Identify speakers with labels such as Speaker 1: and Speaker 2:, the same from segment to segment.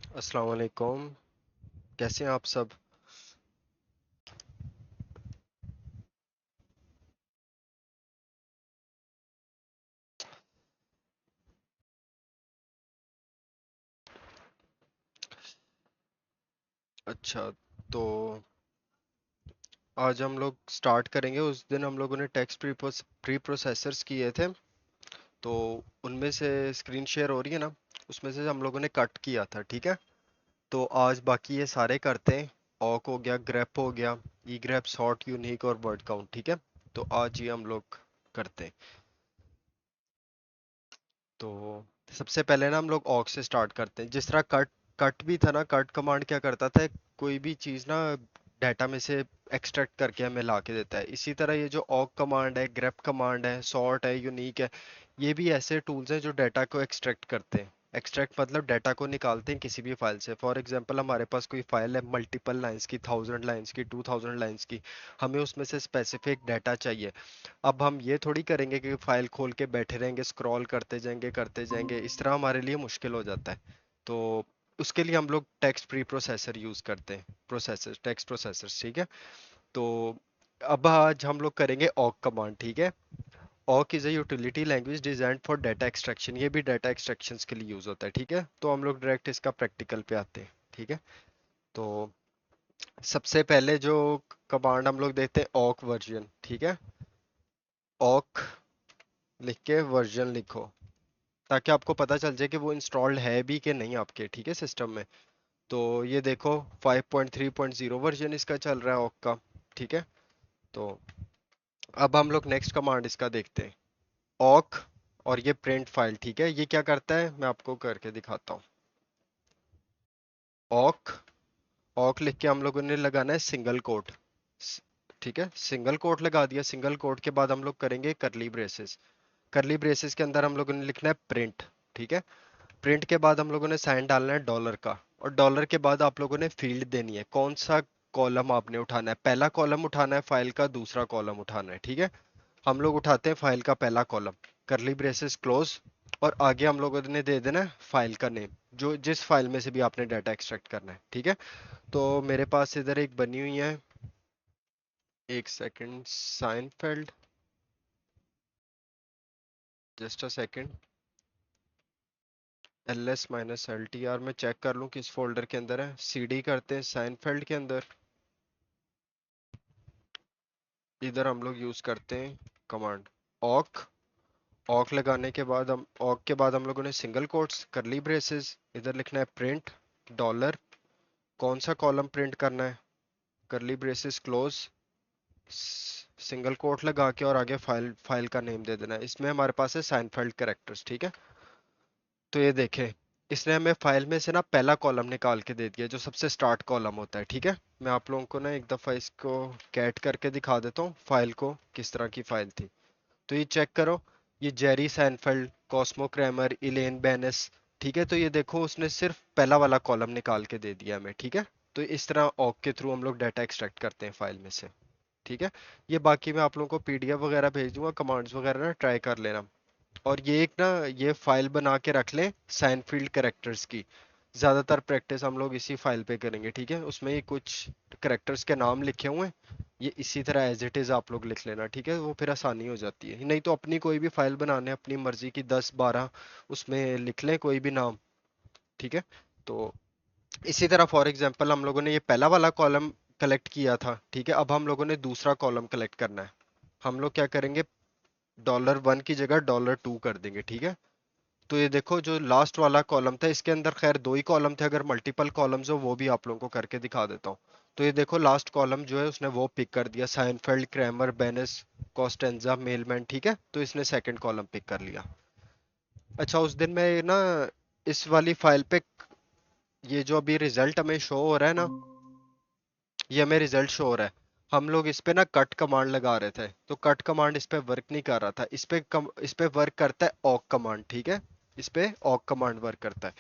Speaker 1: अस्सलाम वालेकुम। कैसे हैं आप सब? अच्छा, तो आज हम लोग स्टार्ट करेंगे। उस दिन हम लोगों ने टेक्स्ट प्री प्रोसेसर्स किए थे, तो उनमें से स्क्रीन शेयर हो रही है ना, उसमें से हम लोगों ने कट किया था, ठीक है। तो आज बाकी ये सारे करते हैं। ऑक हो गया, ग्रेप हो गया, ई ग्रेप, सॉर्ट, यूनिक और वर्ड काउंट, ठीक है। तो आज ये हम लोग करते हैं। तो सबसे पहले ना हम लोग ऑक से स्टार्ट करते हैं। जिस तरह कट कट भी था ना, कट कमांड क्या करता था, कोई भी चीज़ ना डाटा में से एक्सट्रैक्ट करके हमें ला के देता है। इसी तरह ये जो ऑक कमांड है, ग्रेप कमांड है, सॉर्ट है, यूनिक है, ये भी ऐसे टूल्स हैं जो डाटा को एक्सट्रैक्ट करते हैं। एक्सट्रैक्ट मतलब डाटा को निकालते हैं किसी भी फाइल से। फॉर एग्जांपल, हमारे पास कोई फाइल है मल्टीपल लाइंस की, 1000 लाइंस की, 2000 लाइंस की, हमें उसमें से स्पेसिफिक डाटा चाहिए। अब हम ये थोड़ी करेंगे कि फाइल खोल के बैठे रहेंगे, स्क्रॉल करते जाएंगे, इस तरह हमारे लिए मुश्किल हो जाता है। तो उसके लिए हम लोग टेक्स्ट प्री प्रोसेसर यूज करते हैं, प्रोसेसर, टेक्स्ट प्रोसेसर्स, ठीक है। तो अब आज हम लोग करेंगे ऑक कमांड, ठीक है। ऑक is a utility language designed for data extraction. ये भी डाटा एक्सट्रैक्शन के लिए यूज होता है, ठीक है। तो हम लोग डायरेक्ट इसका प्रैक्टिकल पे आते हैं, ठीक है। तो सबसे पहले जो कमांड हम लोग देखते हैं, ऑक वर्जन, ठीक है। ऑक लिख के वर्जन लिखो, ताकि आपको पता चल जाए कि वो इंस्टॉल्ड है भी कि नहीं आपके, ठीक है, सिस्टम में। तो ये देखो, 5.3.0 वर्जन इसका चल रहा है ऑक का, ठीक है। तो अब हम लोग नेक्स्ट कमांड इसका देखते हैं, ऑक, और ये प्रिंट फाइल, ठीक है। ये क्या करता है मैं आपको करके दिखाता हूँ। ऑक, ऑक लिख के हम लोगों ने लगाना है सिंगल कोट, ठीक है। सिंगल कोट लगा दिया। सिंगल कोट के बाद हम लोग करेंगे करली ब्रेसेस। करली ब्रेसेस के अंदर हम लोगों ने लिखना है प्रिंट, ठीक है। प्रिंट के बाद हम लोगों ने साइन डालना है डॉलर का, और डॉलर के बाद आप लोगों ने फील्ड देनी है, कौन सा कॉलम आपने उठाना है। पहला कॉलम उठाना है फाइल का, दूसरा कॉलम उठाना है, ठीक है। हम लोग उठाते हैं फाइल का पहला कॉलम, करली ब्रेसेस क्लोज, और आगे हम लोगों ने दे देना है फाइल का नेम, जो जिस फाइल में से भी आपने डाटा एक्सट्रैक्ट करना है, ठीक है। तो मेरे पास इधर एक बनी हुई है, एक second, Seinfeld, just a second, L S minus L T R. मैं चेक कर लूँ किस फोल्डर के अंदर है। सी डी करते हैं साइनफेल्ड के अंदर। इधर हम लोग यूज करते हैं कमांड ऑक। ऑक लगाने के बाद हम, ऑक के बाद हम लोगों ने सिंगल कोट्स, करली ब्रेसेस, इधर लिखना है प्रिंट डॉलर, कौन सा कॉलम प्रिंट करना है, करली ब्रेसेस क्लोज, सिंगल कोट लगा के, और आगे फाइल फाइल का नेम दे देना है। इसमें हमारे पास है साइनफेल्ड कैरेक्टर्स, ठीक है। तो ये देखें, इसने हमें फाइल में से ना पहला कॉलम निकाल के दे दिया, जो सबसे स्टार्ट कॉलम होता है, ठीक है। मैं आप लोगों को ना एक दफ़ा इसको कैट करके दिखा देता हूँ फाइल को, किस तरह की फाइल थी। तो ये चेक करो, ये जेरी सैनफेल्ड, कॉस्मो क्रैमर, इलेन बेनेस, ठीक है। तो ये देखो, उसने सिर्फ पहला वाला कॉलम निकाल के दे दिया हमें, ठीक है। तो इस तरह ऑक के थ्रू हम लोग डाटा एक्सट्रैक्ट करते हैं फाइल में से, ठीक है। ये बाकी मैं आप लोगों को पीडीएफ वगैरह भेज दूंगा, कमांड्स वगैरह ना ट्राई कर लेना। और ये एक ना, ये फाइल बना के रख लें साइनफील्ड कैरेक्टर्स की। ज़्यादातर प्रैक्टिस हम लोग इसी फाइल पे करेंगे, ठीक है। उसमें ही कुछ कैरेक्टर्स के नाम लिखे हुए हैं, ये इसी तरह एज इट इज़ आप लोग लिख लेना, ठीक है। वो फिर आसानी हो जाती है। नहीं तो अपनी कोई भी फाइल बनाने अपनी मर्जी की 10-12 उसमें लिख लें कोई भी नाम, ठीक है। तो इसी तरह फॉर एग्जांपल हम लोगों ने ये पहला वाला कॉलम कलेक्ट किया था, ठीक है। अब हम लोगों ने दूसरा कॉलम कलेक्ट करना है। हम लोग क्या करेंगे, $1 की जगह $2 कर देंगे, ठीक है। तो ये देखो, जो लास्ट वाला कॉलम था, इसके अंदर खैर दो ही कॉलम थे, अगर मल्टीपल कॉलम्स हो वो भी आप लोगों को करके दिखा देता हूँ। तो ये देखो, लास्ट कॉलम जो है उसने वो पिक कर दिया, साइनफेल्ड, क्रैमर, बेनेस, कोस्टेंजा, मेलमैन, ठीक है। तो इसने सेकंड कॉलम पिक कर लिया। अच्छा, उस दिन में ना इस वाली फाइल पे, ये जो अभी रिजल्ट हमें शो हो रहा है ना, ये हमें रिजल्ट शो हो रहा है। हम लोग इस पे ना कट कमांड लगा रहे थे, तो कट कमांड इस पे वर्क नहीं कर रहा था। इस पे वर्क करता है ऑक कमांड, ठीक है। इस पे ऑक कमांड वर्क करता है।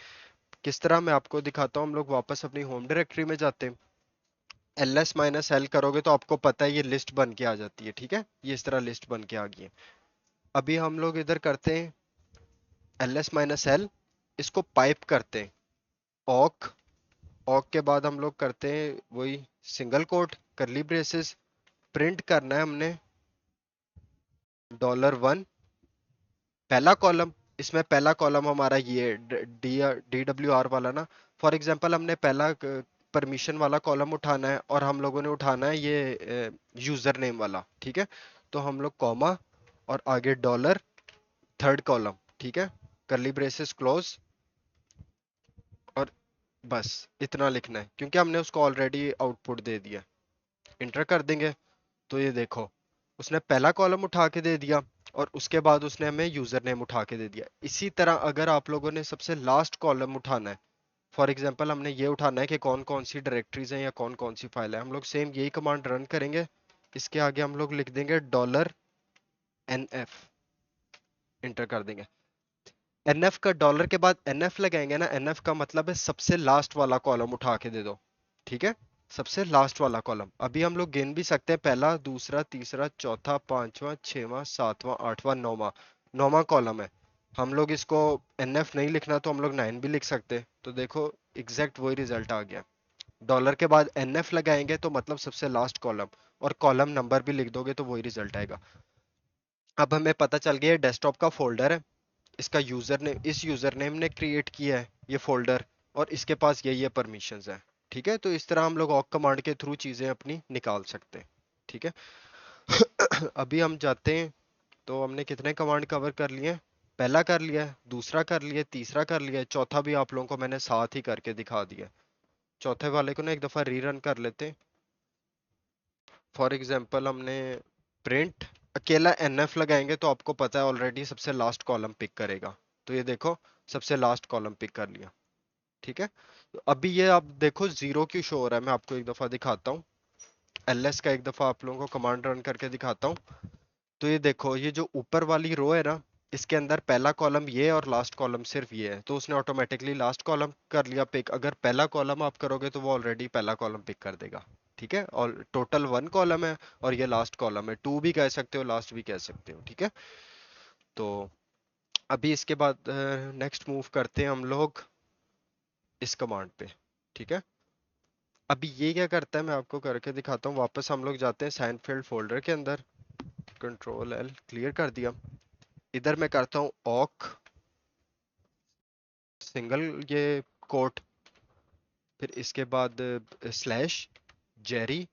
Speaker 1: किस तरह मैं आपको दिखाता हूँ। हम लोग वापस अपनी होम डायरेक्टरी में जाते हैं, एल एस माइनस एल करोगे तो आपको पता है ये लिस्ट बन के आ जाती है, ठीक है। ये इस तरह लिस्ट बन के आ गई है। अभी हम लोग इधर करते हैं एल एस माइनस एल, इसको पाइप करते हैं ऑक, ऑक के बाद हम लोग करते हैं वही single quote curly braces, print करना है हमने $1 पहला कॉलम। इसमें पहला कॉलम हमारा ये DWR वाला ना, फॉर एग्जांपल हमने पहला परमिशन वाला कॉलम उठाना है और हम लोगों ने उठाना है ये यूजर नेम वाला, ठीक है। तो हम लोग कॉमा और आगे डॉलर, थर्ड कॉलम, ठीक है, करली ब्रेसेस क्लोज, और बस इतना लिखना है क्योंकि हमने उसको ऑलरेडी आउटपुट दे दिया। इंटर कर देंगे तो ये देखो उसने पहला कॉलम उठा के दे दिया और उसके बाद उसने हमें यूजर नेम उठा के दे दिया। इसी तरह अगर आप लोगों ने सबसे लास्ट कॉलम उठाना है, फॉर एग्जांपल हमने ये उठाना है कि कौन कौन सी डायरेक्टरीज हैं या कौन कौन सी फाइल है, हम लोग सेम यही कमांड रन करेंगे। इसके आगे हम लोग लिख देंगे $NF, इंटर कर देंगे। NF का डॉलर के बाद NF लगाएंगे ना, NF का मतलब है सबसे लास्ट वाला कॉलम उठा के दे दो, ठीक है, सबसे लास्ट वाला कॉलम। अभी हम लोग गिन भी सकते हैं, पहला, दूसरा, तीसरा, चौथा, पांचवा, छठवां, सातवां, आठवां, नौवां, नौवां कॉलम है। हम लोग इसको NF नहीं लिखना तो हम लोग 9 भी लिख सकते हैं। तो देखो एग्जैक्ट वही रिजल्ट आ गया। डॉलर के बाद NF लगाएंगे तो मतलब सबसे लास्ट कॉलम, और कॉलम नंबर भी लिख दोगे तो वही रिजल्ट आएगा। अब हमें पता चल गया डेस्कटॉप का फोल्डर है, इसका यूजर नेम इस यूजर नेम ने क्रिएट किया है ये फोल्डर, और इसके पास ये परमिशंस है, ठीक है। तो इस तरह हम लोग ऑक कमांड के थ्रू चीजें अपनी निकाल सकते हैं, ठीक है। अभी हम जाते हैं, तो हमने कितने कमांड कवर कर लिए? पहला कर लिया, दूसरा कर लिया, तीसरा कर लिया, चौथा भी आप लोगों को मैंने साथ ही करके दिखा दिया। चौथे वाले को ना एक दफा रीरन कर लेते हैं। फॉर एग्जांपल हमने प्रिंट अकेला NF लगाएंगे तो आपको पता है ऑलरेडी सबसे लास्ट कॉलम पिक करेगा। तो ये देखो सबसे लास्ट कॉलम पिक कर लिया, ठीक है। तो अभी ये आप देखो जीरो क्यों शो हो रहा है, मैं आपको एक दफा दिखाता हूँ। LS का एक दफा आप लोगों को कमांड रन करके दिखाता हूँ। तो ये देखो ये जो ऊपर वाली रो है ना, इसके अंदर पहला कॉलम ये और लास्ट कॉलम सिर्फ ये है, तो उसने ऑटोमेटिकली लास्ट कॉलम कर लिया पिक। अगर पहला कॉलम आप करोगे तो वो ऑलरेडी पहला कॉलम पिक कर देगा, ठीक है। और टोटल 1 कॉलम है और ये लास्ट कॉलम है, 2 भी कह सकते हो, लास्ट भी कह सकते हो, ठीक है। तो अभी इसके बाद नेक्स्ट मूव करते हैं हम लोग इस कमांड पे, ठीक है। अभी ये क्या करता है मैं आपको करके दिखाता हूँ। वापस हम लोग जाते हैं साइनफील्ड फोल्डर के अंदर, कंट्रोल L क्लियर कर दिया। इधर मैं करता हूँ ऑक सिंगल ये कोट, फिर इसके बाद slash Jerry,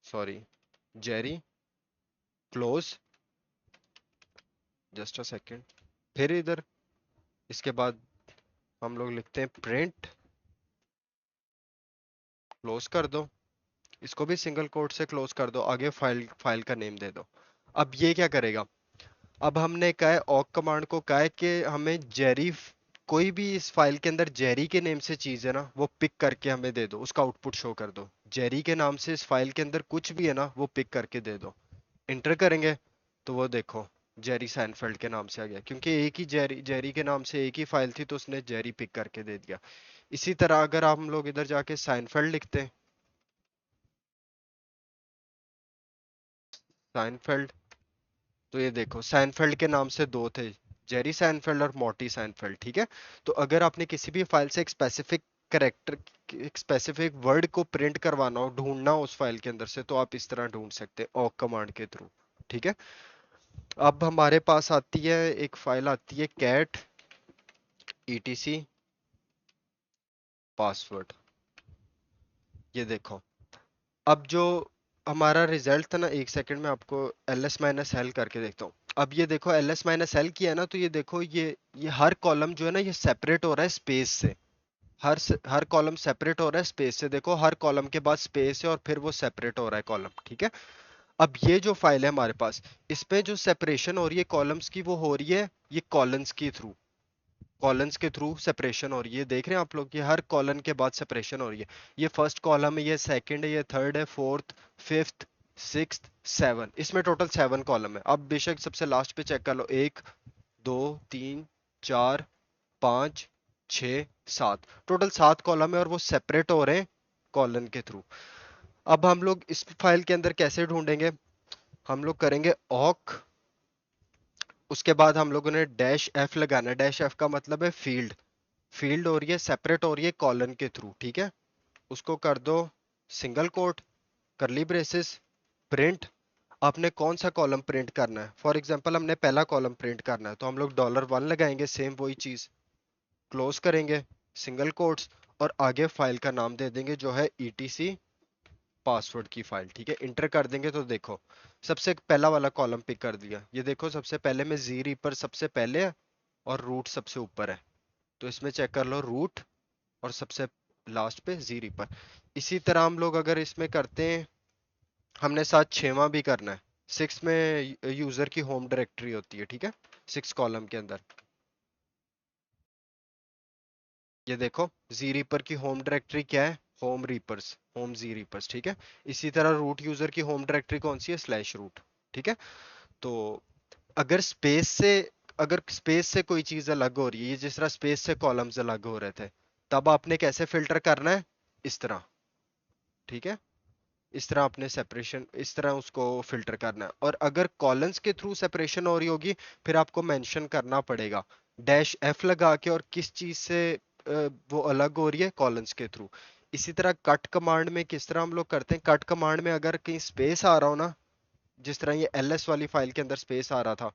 Speaker 1: sorry Jerry close, just a second. फिर इधर इसके बाद हम लोग लिखते हैं प्रिंट, क्लोज कर दो, इसको भी सिंगल कोट से क्लोज कर दो, आगे फाइल फाइल का नेम दे दो। अब ये क्या करेगा, अब हमने कहा है ऑक कमांड को कहा है कि हमें जेरी, कोई भी इस फाइल के अंदर जेरी के नेम से चीज है ना वो पिक करके हमें दे दो, उसका आउटपुट शो कर दो। जेरी के नाम से इस फाइल के अंदर कुछ भी है ना वो पिक करके दे दो। इंटर करेंगे तो वो देखो जेरी साइनफेल्ड के नाम से आ गया, क्योंकि एक ही जेरी जेरी के नाम से एक ही फाइल थी तो उसने जेरी पिक करके दे दिया। इसी तरह अगर हम लोग इधर जाके साइनफेल्ड लिखते हैं, साइनफेल्ड, तो ये देखो साइनफेल्ड के नाम से दो थे, जेरी साइनफेल्ड और मॉर्टी साइनफेल्ड, ठीक है। तो अगर आपने किसी भी फाइल से एक स्पेसिफिक करेक्टर, एक स्पेसिफिक वर्ड को प्रिंट करवाना हो, ढूंढना हो उस फाइल के अंदर से, तो आप इस तरह ढूंढ सकते हैं ऑक कमांड के थ्रू, ठीक है। अब हमारे पास आती है एक फाइल आती है कैट etc पासवर्ड। ये देखो अब जो हमारा रिजल्ट था ना, एक सेकंड में आपको ls माइनस एल करके देखता हूँ। अब ये देखो ls माइनस एल किया है ना, तो ये देखो ये हर कॉलम जो है ना ये सेपरेट हो रहा है स्पेस से। हर कॉलम सेपरेट हो रहा है स्पेस से, देखो हर कॉलम के बाद स्पेस है और फिर वो सेपरेट हो रहा है कॉलम, ठीक है। अब ये जो फाइल है हमारे पास, इसमें जो सेपरेशन हो रही है कॉलम्स की वो हो रही है ये कॉलम्स के थ्रू, कॉलम्स के थ्रू सेपरेशन हो रही है। देख रहे हैं आप लोग, ये हर कॉलन के बाद सेपरेशन हो रही है। ये फर्स्ट कॉलम है, ये सेकंड है, ये थर्ड है, फोर्थ, फिफ्थ, सिक्स्थ, सेवन, इसमें टोटल 7 कॉलम है। अब बेशक सबसे लास्ट पे चेक कर लो, 1 2 3 4 5 6 7, टोटल 7 कॉलम है और वो सेपरेट हो रहे हैं कॉलन के थ्रू। अब हम लोग इस फाइल के अंदर कैसे ढूंढेंगे, हम लोग करेंगे ऑक, उसके बाद हम लोगों ने डैश एफ लगाना है। डैश एफ का मतलब है फील्ड, फील्ड हो रही है, सेपरेट हो रही है कॉलन के थ्रू, ठीक है। उसको कर दो single quote, curly braces, print. आपने कौन सा कॉलम प्रिंट करना है? फॉर एग्जांपल हमने पहला कॉलम प्रिंट करना है, तो हम लोग $1 लगाएंगे, सेम वही चीज, क्लोज करेंगे, सिंगल कोट्स, और आगे फाइल का नाम दे देंगे जो है etc पासवर्ड की फाइल, ठीक है। इंटर कर देंगे तो देखो सबसे पहला वाला कॉलम पिक कर दिया। ये देखो सबसे पहले में जी रीपर सबसे पहले है और रूट सबसे ऊपर है, तो इसमें चेक कर लो रूट और सबसे लास्ट पे जी रीपर। इसी तरह हम लोग अगर इसमें करते हैं, हमने साथ छेवा भी करना है। 6 में यूजर की होम डायरेक्टरी होती है, ठीक है, 6 कॉलम के अंदर। ये देखो जी रीपर की होम डायरेक्टरी क्या है? होम रीपर्स, होम जी रीपर्स, ठीक है। इसी तरह रूट यूजर की होम डायरेक्टरी कौन सी है? स्लैश रूट, ठीक है। तो अगर स्पेस से, अगर स्पेस से कोई चीज अलग हो रही है, ये जिस तरह स्पेस से कॉलम्स अलग हो रहे थे, तब आपने कैसे फिल्टर करना है? इस तरह, ठीक है। इस तरह आपने सेपरेशन, इस तरह उसको फिल्टर करना है। और अगर कॉलम्स के थ्रू सेपरेशन हो रही होगी, फिर आपको मेंशन करना पड़ेगा डैश एफ लगा के, और किस चीज से वो अलग हो रही है, कॉलम्स के थ्रू। इसी तरह कट कमांड में किस तरह हम लोग करते हैं? कट कमांड में अगर कहीं स्पेस आ रहा हो ना, जिस तरह ये ls वाली फाइल के अंदर स्पेस आ रहा था,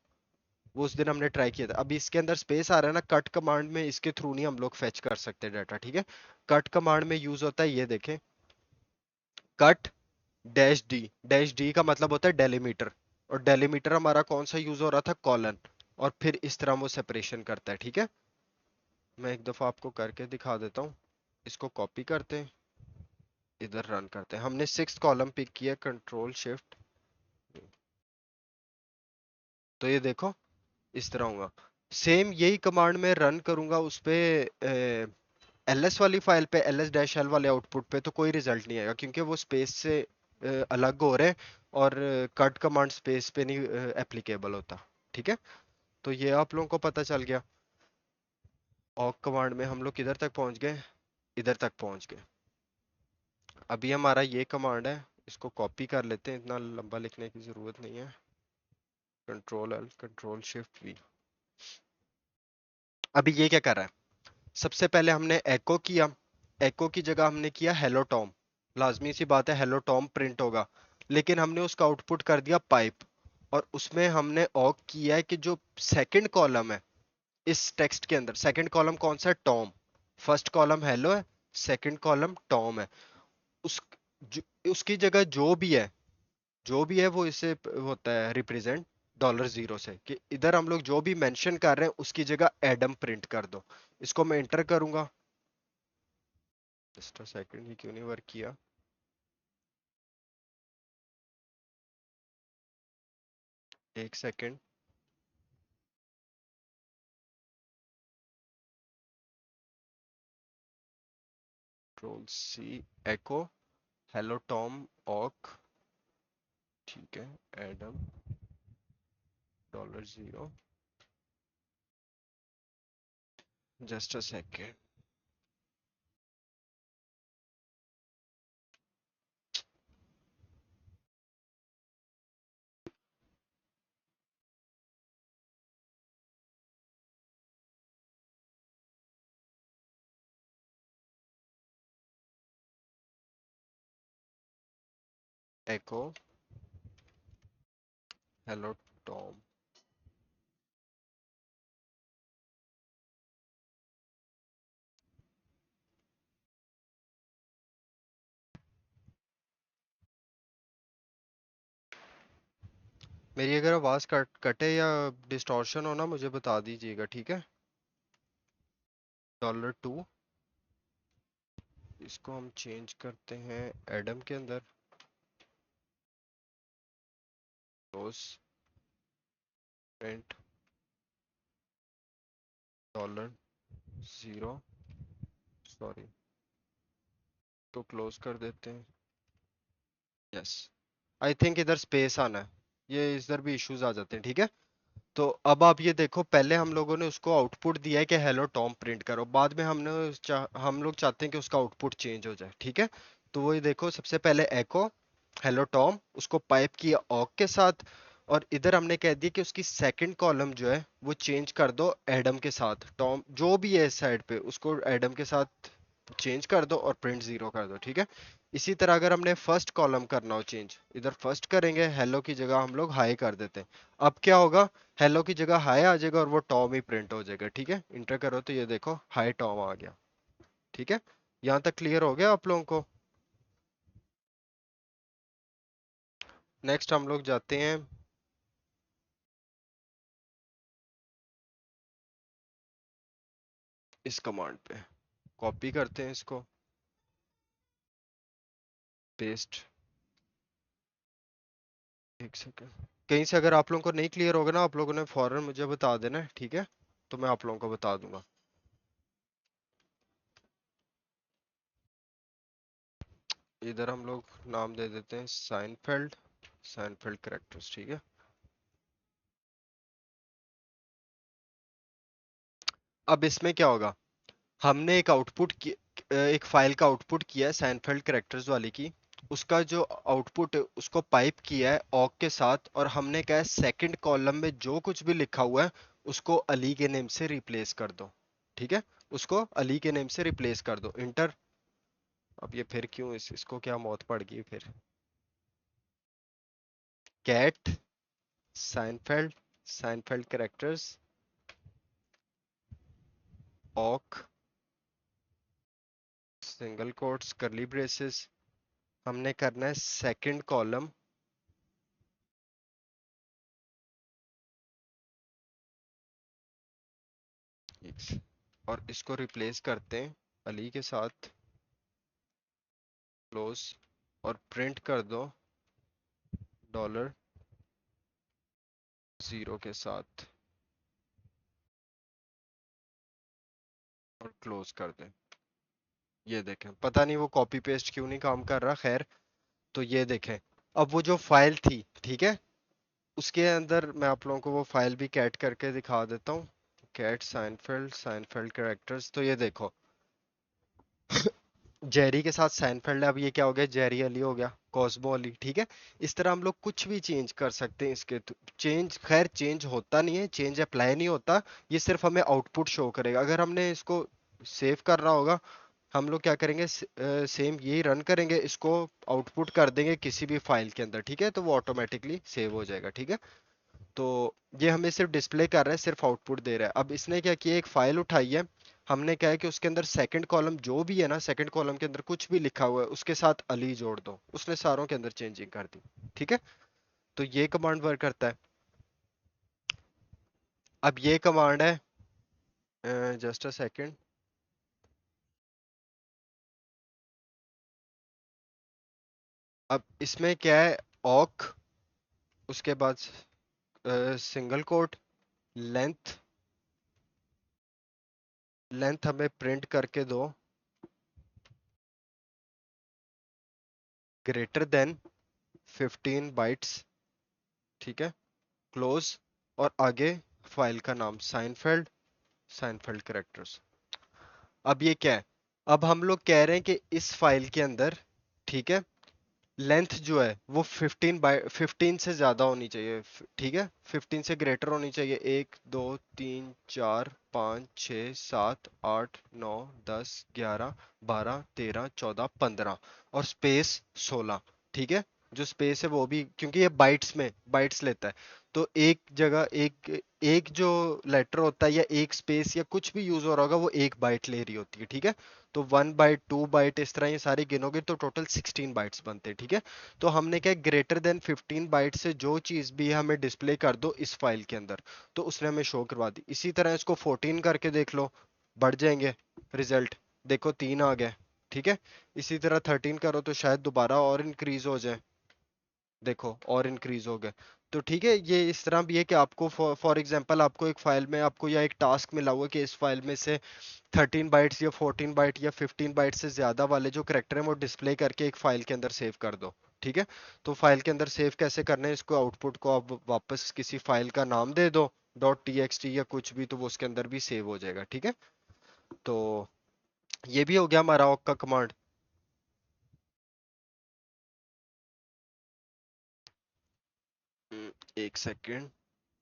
Speaker 1: वो उस दिन हमने ट्राई किया था, अभी इसके अंदर स्पेस आ रहा है ना, कट कमांड में इसके थ्रू नहीं हम लोग फेच कर सकते डाटा, ठीक है। कट कमांड में यूज होता है, ये देखें, cut dash D. Dash D का मतलब होता है डेलीमीटर, और डेलीमीटर हमारा कौन सा यूज हो रहा था? कॉलन। और फिर इस तरह वो सेपरेशन करता है, ठीक है। मैं एक दफा आपको करके दिखा देता हूँ। इसको कॉपी करते हैं, इधर रन करते हैं। हमने 6 कॉलम पिक किया, कंट्रोल शिफ्ट, तो ये देखो इस तरह होगा। सेम यही कमांड में रन करूंगा उस पे ls वाली फाइल पे, ls डैश एल वाले आउटपुट पे, तो कोई रिजल्ट नहीं आएगा, क्योंकि वो स्पेस से अलग हो रहे हैं, और कट कमांड स्पेस पे नहीं एप्लीकेबल होता, ठीक है। तो ये आप लोगों को पता चल गया। ऑक कमांड में हम लोग किधर तक पहुंच गए? इधर तक पहुंच गए। अभी हमारा ये कमांड है, इसको कॉपी कर लेते हैं, इतना लंबा लिखने की जरूरत नहीं है। Control L, control shift we. अभी ये क्या कर रहा है? सबसे पहले हमने एको किया, एको की जगह हमने किया हेलो टॉम। लाजमी सी बात है हेलो टॉम प्रिंट होगा, लेकिन हमने उसका आउटपुट कर दिया पाइप। और उसमें हमने ऑक किया है कि जो सेकंड कॉलम है इस टेक्स्ट के अंदर, सेकंड कॉलम कौन सा है? टॉम। फर्स्ट कॉलम हेलो है, सेकंड कॉलम टॉम है। उस उसकी जगह जो भी है, जो भी है वो इसे होता है रिप्रेजेंट $0 से, कि इधर हम लोग जो भी मेंशन कर रहे हैं उसकी जगह एडम प्रिंट कर दो। इसको मैं एंटर करूंगा, जस्ट अ सेकंड, ये क्यों नहीं वर्क किया? एक सेकंड। कंट्रोल सी, एको, हेलो टॉम, ऑक, ठीक है, Adam $0, just a second. Echo, hello Tom. मेरी अगर आवाज कटे या डिस्टॉर्शन हो ना, मुझे बता दीजिएगा, ठीक है। $2, इसको हम चेंज करते हैं एडम के अंदर, क्लोज, प्रिंट $0, सॉरी, तो क्लोज कर देते हैं। यस, आई थिंक इधर स्पेस आना है, ये इधर भी इश्यूज आ जाते हैं, ठीक है। तो अब आप ये देखो, पहले हम लोगों ने उसको आउटपुट दिया है कि हेलो टॉम प्रिंट करो, बाद में हम लोग चाहते हैं कि उसका आउटपुट चेंज हो जाए, ठीक है। तो वो ये देखो, सबसे पहले एको हेलो टॉम, उसको पाइप किया ऑक के साथ, और इधर हमने कह दिया कि उसकी सेकंड कॉलम जो है वो चेंज कर दो एडम के साथ, टॉम जो भी है इस साइड पे उसको एडम के साथ चेंज कर दो और प्रिंट जीरो कर दो, ठीक है। इसी तरह अगर हमने फर्स्ट कॉलम करना हो चेंज, इधर फर्स्ट करेंगे, हेलो की जगह हम लोग हाई कर देते हैं। अब क्या होगा, हेलो की जगह हाई आ जाएगा और वो टॉम ही प्रिंट हो जाएगा, ठीक है। इंटर करो तो ये देखो हाई टॉम आ गया, ठीक है। यहाँ तक क्लियर हो गया आप लोगों को? नेक्स्ट हम लोग जाते हैं इस कमांड पे, कॉपी करते हैं इसको, पेस्ट। एक सेकेंड, कहीं से अगर आप लोगों को नहीं क्लियर होगा ना, आप लोगों ने फौरन मुझे बता देना है, ठीक है, तो मैं आप लोगों को बता दूंगा। इधर हम लोग नाम दे देते हैं साइनफेल्ड, साइनफेल्ड कैरेक्टर्स, ठीक है। अब इसमें क्या होगा, हमने एक एक फाइल का आउटपुट किया है साइनफेल्ड कैरेक्टर्स वाली की, उसका जो आउटपुट है उसको पाइप किया है ऑक के साथ, और हमने कहा है सेकंड कॉलम में जो कुछ भी लिखा हुआ है उसको अली के नेम से रिप्लेस कर दो, ठीक है। उसको अली के नेम से रिप्लेस कर दो, इंटर। अब ये फिर क्यों, इसको क्या मौत पड़ गई फिर। कैट साइनफेल्ड, साइनफेल्ड कैरेक्टर्स ऑक सिंगल कोट्स करली ब्रेसेस, हमने करना है सेकंड कॉलम, और इसको रिप्लेस करते हैं अली के साथ, क्लोज, और प्रिंट कर दो डॉलर जीरो के साथ, और क्लोज कर दें। ये देखें, पता नहीं वो कॉपी पेस्ट क्यों नहीं काम कर रहा, खैर। तो ये देखें, अब वो जो फाइल थी, ठीक है, उसके अंदर मैं आप लोगों को वो फाइल भी कैट करके दिखा देता हूँ। कैट साइनफेल्ड, साइनफेल्ड कैरेक्टर्स, तो ये देखो जेरी के साथ सैनफेल्ड है, अब ये क्या हो गया, जेरी अली हो गया, कॉस्मो अली, ठीक है। इस तरह हम लोग कुछ भी चेंज कर सकते हैं इसके, चेंज खैर चेंज होता नहीं है, चेंज अप्लाई नहीं होता, ये सिर्फ हमें आउटपुट शो करेगा। अगर हमने इसको सेव करना होगा, हम लोग क्या करेंगे, सेम यही रन करेंगे, इसको आउटपुट कर देंगे किसी भी फाइल के अंदर, ठीक है, तो वो ऑटोमेटिकली सेव हो जाएगा, ठीक है। तो ये हमें सिर्फ डिस्प्ले कर रहा है, सिर्फ आउटपुट दे रहा है। अब इसने क्या किया, एक फाइल उठाई है, हमने क्या है कि उसके अंदर सेकंड कॉलम जो भी है ना, सेकंड कॉलम के अंदर कुछ भी लिखा हुआ है उसके साथ अली जोड़ दो, उसने सारों के अंदर चेंजिंग कर दी, ठीक है। तो ये कमांड वर्क करता है। अब ये कमांड है, जस्ट अ सेकंड, अब इसमें क्या है, ऑक, उसके बाद सिंगल कोट, लेंथ, लेंथ हमें प्रिंट करके दो ग्रेटर देन 15 बाइट्स, ठीक है, क्लोज, और आगे फाइल का नाम साइनफेल्ड, साइनफेल्ड कैरेक्टर्स। अब ये क्या है, अब हम लोग कह रहे हैं कि इस फाइल के अंदर, ठीक है, लेंथ जो है वो 15 से ज्यादा होनी चाहिए, ठीक है, 15 से ग्रेटर होनी चाहिए, 1 2 3 4 5 6 7 8 9 10 11 12 13 14 15, और स्पेस 16, ठीक है। जो स्पेस है वो भी, क्योंकि ये बाइट्स में बाइट्स लेता है, तो एक जगह एक एक जो लेटर होता है या एक स्पेस या कुछ भी यूज हो रहा होगा वो एक बाइट ले रही होती है, ठीक है। तो 1 बाइट 2 बाइट इस तरह ये सारे गिनोगे तो टोटल 16 बाइट्स बनते हैं, ठीक है। तो हमने क्या, ग्रेटर देन 15 बाइट से जो चीज भी है हमें डिस्प्ले कर दो इस फाइल के अंदर, तो उसने हमें शो करवा दी। इसी तरह इसको 14 करके देख लो, बढ़ जाएंगे रिजल्ट, देखो 3 आ गए, ठीक है। इसी तरह 13 करो तो शायद दोबारा और इंक्रीज हो जाए, देखो और इंक्रीज हो गए। तो ठीक है, ये इस तरह भी है कि आपको फॉर एग्जांपल आपको एक फाइल में आपको या एक टास्क मिला हुआ है कि इस फाइल में से 13 बाइट्स या 14 बाइट या 15 बाइट से ज्यादा वाले जो करेक्टर हैं वो डिस्प्ले करके एक फाइल के अंदर सेव कर दो, ठीक है। तो फाइल के अंदर सेव कैसे करना है, इसको आउटपुट को आप वापस किसी फाइल का नाम दे दो, डॉट टीएक्सटी या कुछ भी, तो वो उसके अंदर भी सेव हो जाएगा, ठीक है। तो ये भी हो गया हमारा awk का कमांड। एक सेकेंड,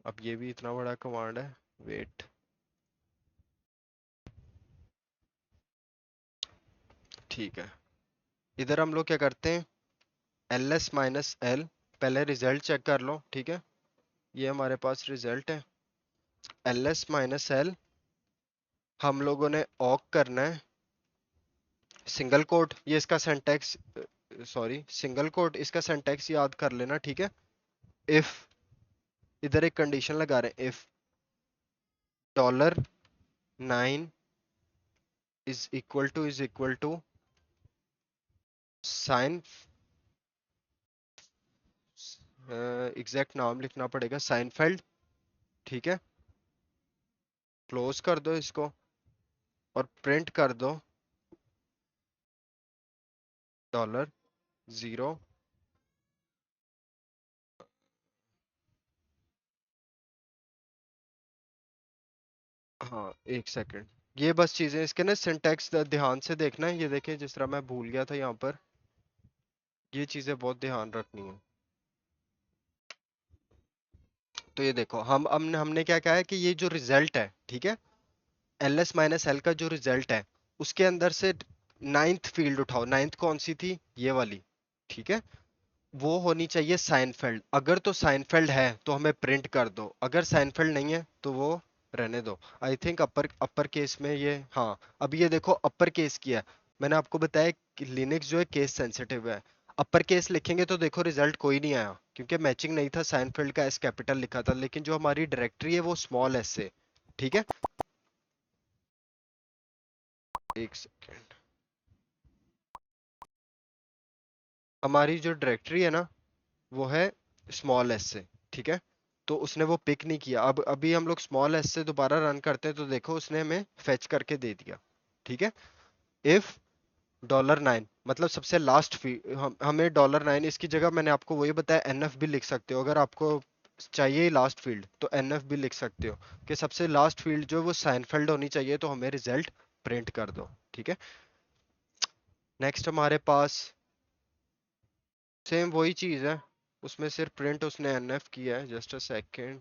Speaker 1: अब ये भी इतना बड़ा कमांड है, वेट। ठीक है, इधर हम लोग क्या करते हैं, ls माइनस एल, पहले रिजल्ट चेक कर लो, ठीक है। ये हमारे पास रिजल्ट है, ls माइनस एल, हम लोगों ने ऑक करना है सिंगल कोट, ये इसका सिंटैक्स, सॉरी सिंगल कोट, इसका सिंटैक्स याद कर लेना, ठीक है। इफ, इधर एक कंडीशन लगा रहे हैं, if $9 is equal to sign, exact नाम लिखना पड़ेगा, साइनफेल्ड, ठीक है। क्लोज कर दो इसको और प्रिंट कर दो $0। हाँ एक सेकंड, ये बस चीजें इसके ना सिंटैक्स ध्यान से देखना है, ये देखें जिस तरह मैं भूल गया था यहाँ पर, ये चीजें बहुत ध्यान रखनी है। तो ये देखो, हमने क्या कहा है कि ये जो रिजल्ट है, ठीक है, ls माइनस एल का जो रिजल्ट है, उसके अंदर से नाइन्थ फील्ड उठाओ। नाइन्थ कौन सी थी, ये वाली, ठीक है। वो होनी चाहिए साइनफेल्ड, अगर तो साइनफेल्ड है तो हमें प्रिंट कर दो, अगर साइनफेल्ड नहीं है तो वो रहने दो। I think upper upper case में ये, हाँ अभी ये देखो अपर केस किया है। मैंने आपको बताया कि लिनक्स जो है केस सेंसिटिव है, अपर केस लिखेंगे तो देखो रिजल्ट कोई नहीं आया, क्योंकि मैचिंग नहीं था, साइनफेल्ड का एस कैपिटल लिखा था, लेकिन जो हमारी डायरेक्टरी है वो स्मॉल एस से, ठीक है। एक सेकेंड, हमारी जो डायरेक्टरी है ना वो है स्मॉल एस से, ठीक है। तो उसने वो पिक नहीं किया, अब अभी हम लोग स्मॉल एस से दोबारा रन करते हैं तो देखो उसने हमें फेच करके दे दिया, ठीक है। इफ $9, मतलब सबसे लास्ट हमें $9, इसकी जगह मैंने आपको वही बताया, एनएफ भी लिख सकते हो, अगर आपको चाहिए लास्ट फील्ड तो एनएफ भी लिख सकते हो, कि सबसे लास्ट फील्ड जो है वो साइनफेल्ड होनी चाहिए, तो हमें रिजल्ट प्रिंट कर दो, ठीक है। नेक्स्ट हमारे पास सेम वही चीज है, उसमें सिर्फ प्रिंट उसने एनएफ किया है, just a second.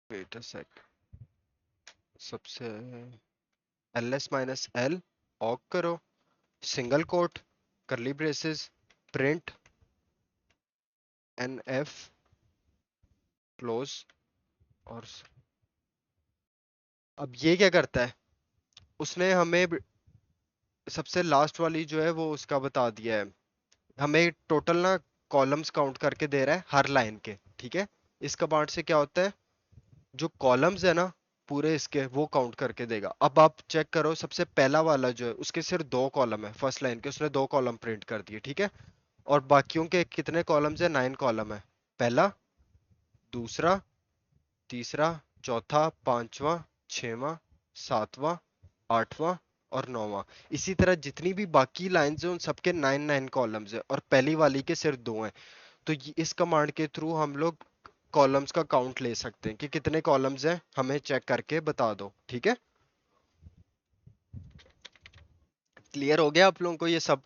Speaker 1: Wait a sec, सबसे ls माइनस एल, ऑक करो, single quote, curly braces, printf, close. और अब ये क्या करता है, उसने हमें सबसे लास्ट वाली जो है वो उसका बता दिया है, हमें टोटल ना कॉलम्स काउंट करके दे रहा है हर लाइन के, ठीक है। इस कमांड से क्या होता है, जो कॉलम्स है ना पूरे इसके, वो काउंट करके देगा। अब आप चेक करो, सबसे पहला वाला जो है उसके सिर्फ 2 कॉलम है, फर्स्ट लाइन के उसने 2 कॉलम प्रिंट कर दिए, ठीक है। और बाकियों के कितने कॉलम्स है, 9 कॉलम है, पहला, दूसरा, तीसरा, चौथा, पांचवा, छठवां, सातवां, आठवां और नौवां। इसी तरह जितनी भी बाकी लाइंस हैं उन सबके 9 9 कॉलम्स है, और पहली वाली के सिर्फ 2 हैं। तो इस कमांड के थ्रू हम लोग कॉलम्स का काउंट ले सकते हैं कि कितने कॉलम्स हैं, हमें चेक करके बता दो, ठीक है। क्लियर हो गया आप लोगों को ये सब?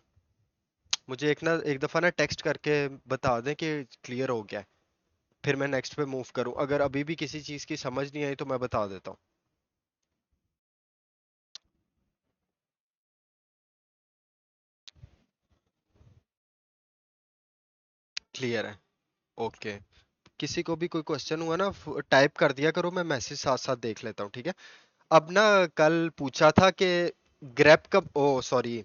Speaker 1: मुझे एक दफा ना टेक्स्ट करके बता दें कि क्लियर हो गया है, फिर मैं नेक्स्ट पे मूव करूं। अगर अभी भी किसी चीज की समझ नहीं आई तो मैं बता देता हूँ। क्लियर है, ओके। किसी को भी कोई क्वेश्चन हुआ ना, टाइप कर दिया करो, मैं मैसेज साथ साथ देख लेता हूँ, ठीक है। अब ना कल पूछा था कि ग्रेप का, ओ सॉरी,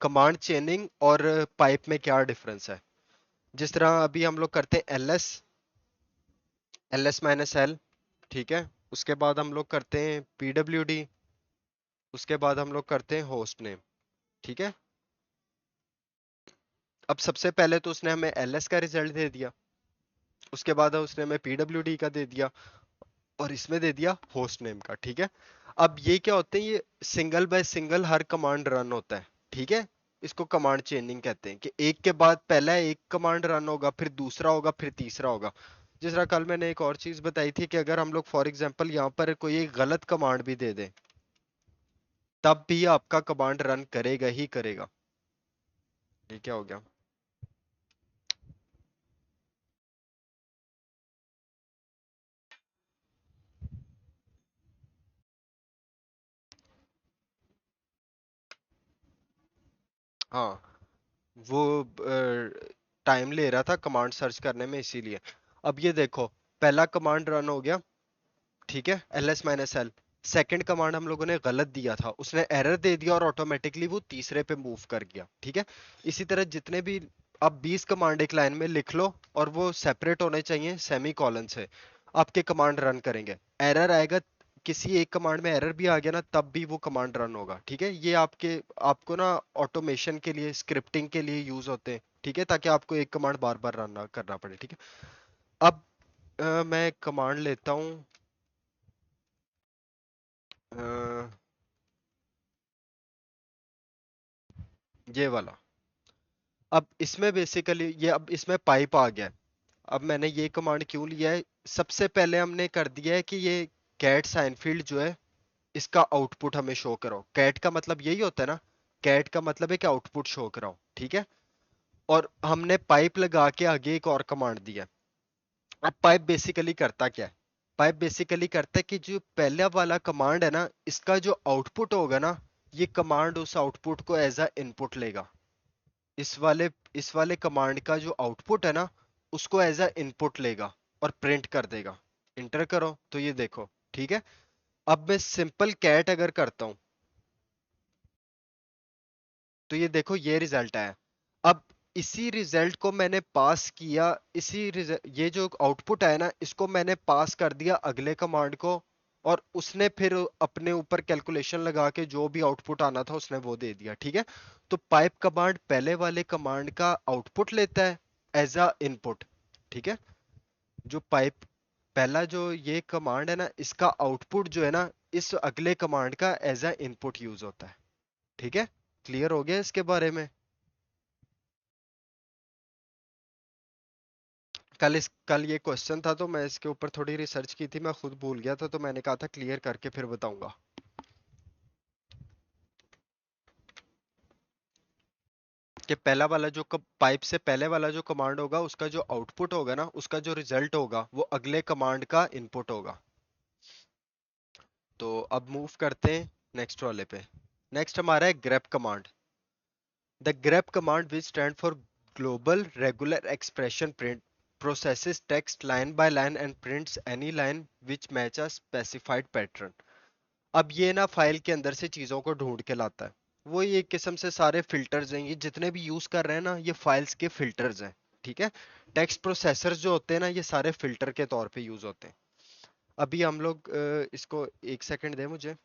Speaker 1: कमांड चेनिंग और पाइप में क्या डिफरेंस है। जिस तरह अभी हम लोग करते हैं एल एस माइनस एल, ठीक है। उसके बाद हम लोग करते हैं pwd, उसके बाद हम लोग करते हैं होस्ट नेम, ठीक है। अब सबसे पहले तो उसने हमें ls का रिजल्ट दे दिया, उसके बाद उसने हमें pwd का दे दिया, और इसमें दे दिया होस्ट नेम का, ठीक है। अब ये क्या होते हैं, ये single by single her command run होता है, ठीक है। इसको कमांड चेनिंग कहते हैं, कि एक के बाद पहला एक कमांड रन होगा, फिर दूसरा होगा, फिर तीसरा होगा। जिस तरह कल मैंने एक और चीज बताई थी कि अगर हम लोग फॉर एग्जांपल यहाँ पर कोई एक गलत कमांड भी दे दें, तब भी आपका कमांड रन करेगा ही करेगा। ये क्या हो गया? हाँ, वो टाइम ले रहा था कमांड सर्च करने में, इसीलिए। अब ये देखो, पहला कमांड रन हो गया, ठीक है, ls-l। सेकंड कमांड हम लोगों ने गलत दिया था, उसने एरर दे दिया और ऑटोमेटिकली वो तीसरे पे मूव कर गया, ठीक है। इसी तरह जितने भी, अब 20 कमांड एक लाइन में लिख लो और वो सेपरेट होने चाहिए सेमी कॉलन से, आपके कमांड रन करेंगे। एरर आएगा, किसी एक कमांड में एरर भी आ गया ना, तब भी वो कमांड रन होगा, ठीक है। ये आपके, आपको ना ऑटोमेशन के लिए, स्क्रिप्टिंग के लिए यूज होते हैं, ठीक है, ताकि आपको एक कमांड बार बार रन ना करना पड़े, ठीक है। अब मैं कमांड लेता हूँ, ये वाला। अब इसमें बेसिकली ये, अब इसमें पाइप आ गया है। अब मैंने ये कमांड क्यों लिया है, सबसे पहले हमने कर दिया है कि ये कैट साइनफील्ड जो है, इसका आउटपुट हमें शो कराओ। कैट का मतलब यही होता है ना, कैट का मतलब है कि आउटपुट शो कराओ, ठीक है। और हमने पाइप लगा के आगे एक और कमांड दिया है। अब पाइप बेसिकली करता क्या है, पाइप बेसिकली करता है कि जो पहला वाला कमांड है ना, इसका जो आउटपुट होगा ना, ये कमांड उस आउटपुट को एज अ इनपुट लेगा। इस वाले कमांड का जो आउटपुट है ना, उसको एज अ इनपुट लेगा और प्रिंट कर देगा। इंटर करो तो ये देखो, ठीक है। अब मैं सिंपल कैट अगर करता हूं, तो ये देखो ये रिजल्ट आया। अब इसी रिजल्ट को मैंने पास किया, ये जो आउटपुट है ना, इसको मैंने पास कर दिया अगले कमांड को, और उसने फिर अपने ऊपर कैलकुलेशन लगा के जो भी आउटपुट आना था उसने वो दे दिया, ठीक है। तो पाइप कमांड पहले वाले कमांड का आउटपुट लेता है एज अ इनपुट, ठीक है। जो पाइप, पहला जो ये कमांड है ना, इसका आउटपुट जो है ना, इस अगले कमांड का एज अ इनपुट यूज होता है, ठीक है। क्लियर हो गया इसके बारे में? कल ये क्वेश्चन था तो मैं इसके ऊपर थोड़ी रिसर्च की थी, मैं खुद भूल गया था, तो मैंने कहा था क्लियर करके फिर बताऊंगा। कि पहला वाला जो पाइप से पहले वाला जो कमांड होगा, उसका जो आउटपुट होगा ना, उसका जो रिजल्ट होगा, वो अगले कमांड का इनपुट होगा। तो अब मूव करते हैं नेक्स्ट वाले पे। नेक्स्ट हमारा है grep command. The grep command which stand for global regular expression print, processes text line by line and prints any line which match a specified pattern। अब ये ना फाइल के अंदर से चीजों को ढूंढ के लाता है। वो ये एक किस्म से सारे फिल्टर्स हैं, ये जितने भी यूज कर रहे हैं ना, ये फाइल्स के फिल्टर्स हैं, ठीक है। टेक्स्ट प्रोसेसर्स जो होते हैं ना, ये सारे फिल्टर के तौर पे यूज होते हैं। अभी हम लोग इसको एक सेकंड दे मुझे।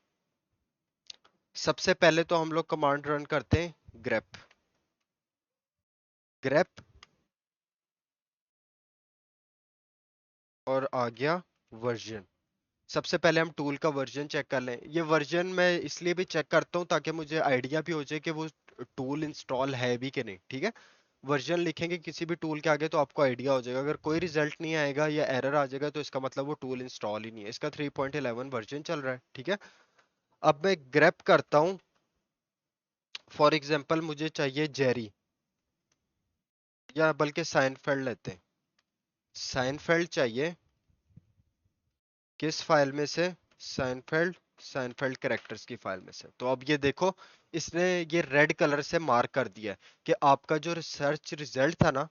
Speaker 1: सबसे पहले तो हम लोग कमांड रन करते हैं grep। grep और आ गया वर्जन। सबसे पहले हम टूल का वर्जन चेक कर लें। ये वर्जन मैं इसलिए भी चेक करता हूँ ताकि मुझे आइडिया भी हो जाए कि वो टूल इंस्टॉल है भी कि नहीं, ठीक है। वर्जन लिखेंगे किसी भी टूल के आगे तो आपको आइडिया हो जाएगा। अगर कोई रिजल्ट नहीं आएगा या एरर आ जाएगा तो इसका मतलब वो टूल इंस्टॉल ही नहीं है। इसका 3.11 वर्जन चल रहा है, ठीक है। अब मैं ग्रेप करता हूँ, फॉर एग्जाम्पल मुझे चाहिए जेरी, या बल्कि साइनफेल्ड लेते हैं। साइनफेल्ड चाहिए, किस फाइल में से? साइनफेल्ड, साइनफेल्ड कैरेक्टर्स की फाइल में से। तो अब ये देखो, इसने ये रेड कलर से मार्क कर दिया है कि आपका जो रिसर्च रिजल्ट था ना,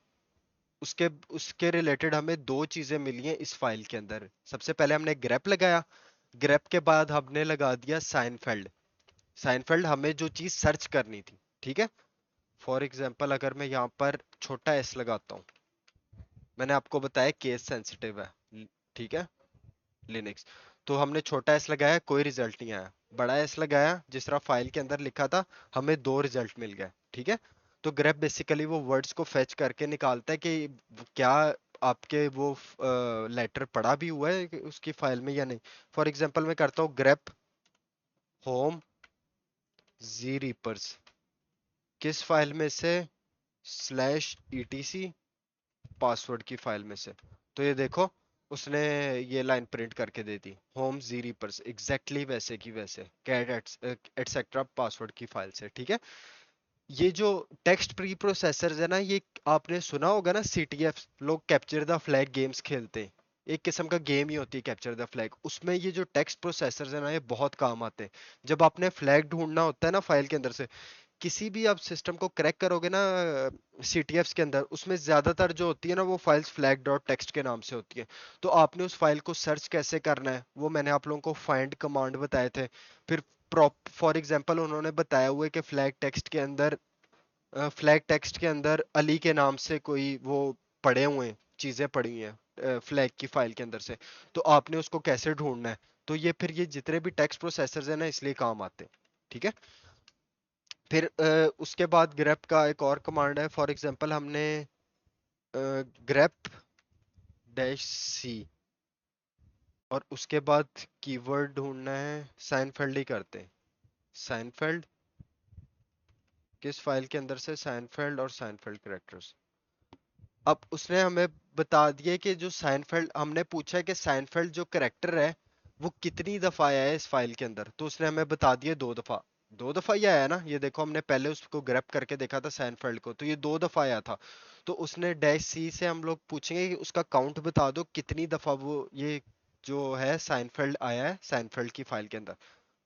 Speaker 1: उसके उसके रिलेटेड हमें दो चीजें मिली हैं इस फाइल के अंदर। सबसे पहले हमने ग्रेप लगाया, ग्रेप के बाद हमने लगा दिया साइनफेल्ड। साइनफेल्ड हमें जो चीज सर्च करनी थी, ठीक है। फॉर एग्जाम्पल अगर मैं यहाँ पर छोटा एस लगाता हूँ, मैंने आपको बताया केस सेंसिटिव है, ठीक है, लिनक्स। तो हमने छोटा एस लगाया, कोई रिजल्ट नहीं आया। बड़ा एस लगाया, जिस तरह फाइल के अंदर लिखा था, हमें दो रिजल्ट मिल गए, ठीक है। तो ग्रेप बेसिकली वो वर्ड्स को फेच करके निकालता है कि क्या आपके वो लेटर पढ़ा भी हुआ है उसकी फाइल में या नहीं। फॉर एग्जांपल मैं करता हूँ ग्रेप होम जी रीपर्स, किस फाइल में से? स्लैश etc पासवर्ड की फाइल में से। तो ये देखो, उसने ये लाइन प्रिंट करके दे दी, होम जी रीपर्स, एग्जैक्टली वैसे की वैसे, कैट एटसेट्रा पासवर्ड की फाइल से, ठीक है। ये जो टेक्स्ट प्री प्रोसेसर्स है ना, ये आपने सुना होगा ना, सीटीएफ, लोग कैप्चर द फ्लैग गेम्स खेलते हैं, एक किस्म का गेम ही होती है कैप्चर द फ्लैग, उसमें ये जो टेक्स्ट प्रोसेसर्स है ना, ये बहुत काम आते हैं। जब आपने फ्लैग ढूंढना होता है ना फाइल के अंदर से, किसी भी आप सिस्टम को क्रैक करोगे ना सीटीएफ्स के अंदर, उसमें ज्यादातर जो होती है ना, वो फाइल्स फ्लैग डॉट टेक्स्ट के नाम से होती है। तो आपने उस फाइल को सर्च कैसे करना है, वो मैंने आप लोगों को फाइंड कमांड बताए थे। फिर फॉर एग्जांपल उन्होंने बताया हुआ है कि फ्लैग टेक्स्ट के अंदर अली के नाम से कोई वो पड़े हुए हैं, चीजें पड़ी हुई हैं फ्लैग की फाइल के अंदर से, तो आपने उसको कैसे ढूंढना है। तो ये फिर ये जितने भी टेक्स्ट प्रोसेसर्स हैं ना, इसलिए काम आते हैं, ठीक है। फिर उसके बाद ग्रेप का एक और कमांड है, फॉर एग्जांपल हमने ग्रेप डैश सी, और उसके बाद कीवर्ड ढूंढना है, साइनफेल्ड ही करते हैं, साइनफेल्ड, किस फाइल के अंदर से, साइनफेल्ड और साइनफेल्ड कैरेक्टर्स। अब उसने हमें बता दिया कि जो साइनफेल्ड, हमने पूछा है कि साइनफेल्ड जो करेक्टर है वो कितनी दफा आया है इस फाइल के अंदर, तो उसने हमें बता दिया 2 दफा। 2 दफा ही आया है ना, ये देखो हमने पहले उसको ग्रैप करके देखा था साइनफेल्ड को, तो ये 2 दफा आया था। तो उसने डैश सी से हम लोग पूछेंगे कि उसका काउंट बता दो कितनी दफा वो ये जो है साइनफेल्ड आया है साइनफेल्ड की फाइल के अंदर।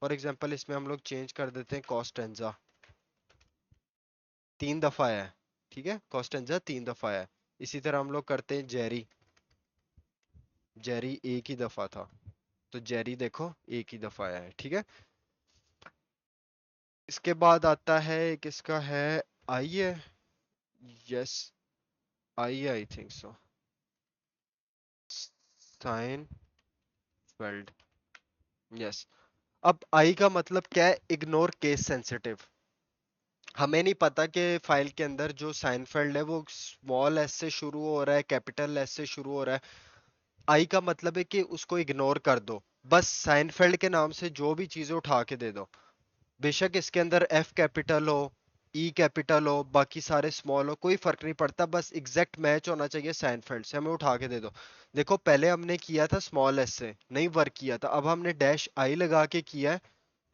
Speaker 1: फॉर एग्जाम्पल इसमें हम लोग चेंज कर देते हैं कॉस्टेंजा, 3 दफा आया है, ठीक है, कॉस्टेंजा 3 दफा आया है। इसी तरह हम लोग करते हैं जेरी, जेरी एक ही दफा था, तो जेरी देखो एक ही दफा आया है, ठीक है। इसके बाद आता है, किसका है, आई है, yes, I I think so, Seinfeld, yes. अब आई का मतलब क्या है, इग्नोर केस सेंसिटिव। हमें नहीं पता कि फाइल के अंदर जो साइनफेल्ड है वो स्मॉल एस से शुरू हो रहा है, कैपिटल एस से शुरू हो रहा है। आई का मतलब है कि उसको इग्नोर कर दो, बस साइनफेल्ड के नाम से जो भी चीजें उठा के दे दो, बेशक इसके अंदर एफ कैपिटल हो, ई कैपिटल हो, बाकी सारे स्मॉल हो, कोई फर्क नहीं पड़ता, बस एग्जैक्ट मैच होना चाहिए साइनफेल्ड से, हमें उठा के दे दो। देखो पहले हमने किया था स्मॉल एस से, नहीं वर्क किया था, अब हमने डैश आई लगा के किया है,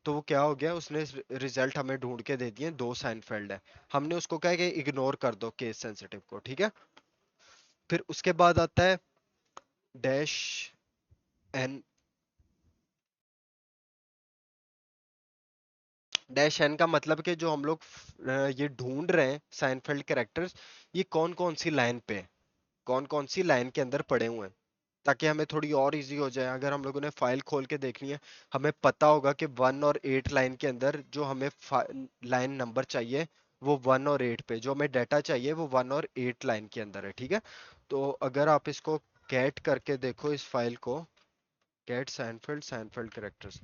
Speaker 1: तो वो क्या हो गया, उसने रिजल्ट हमें ढूंढ के दे दिए, 2 साइनफेल्ड है। हमने उसको कहा कि इग्नोर कर दो केस सेंसिटिव को, ठीक है। फिर उसके बाद आता है डैश एन, डैश एन का मतलब कि जो हम लोग ये ढूंढ रहे हैं साइनफेल्ड कैरेक्टर्स, ये कौन कौन सी लाइन पे है, कौन कौन सी लाइन के अंदर पड़े हुए हैं, ताकि हमें थोड़ी और इजी हो जाए। अगर हम लोगों ने फाइल खोल के देखनी है, हमें पता होगा कि 1 और 8 लाइन के अंदर जो हमें लाइन नंबर चाहिए वो 1 और 8 पे, जो हमें डाटा चाहिए वो 1 और 8 लाइन के अंदर है, ठीक है। तो अगर आप इसको कैट करके देखो इस फाइल को, कैट साइनफेल्ड, साइनफेल्ड कैरेक्टर्स,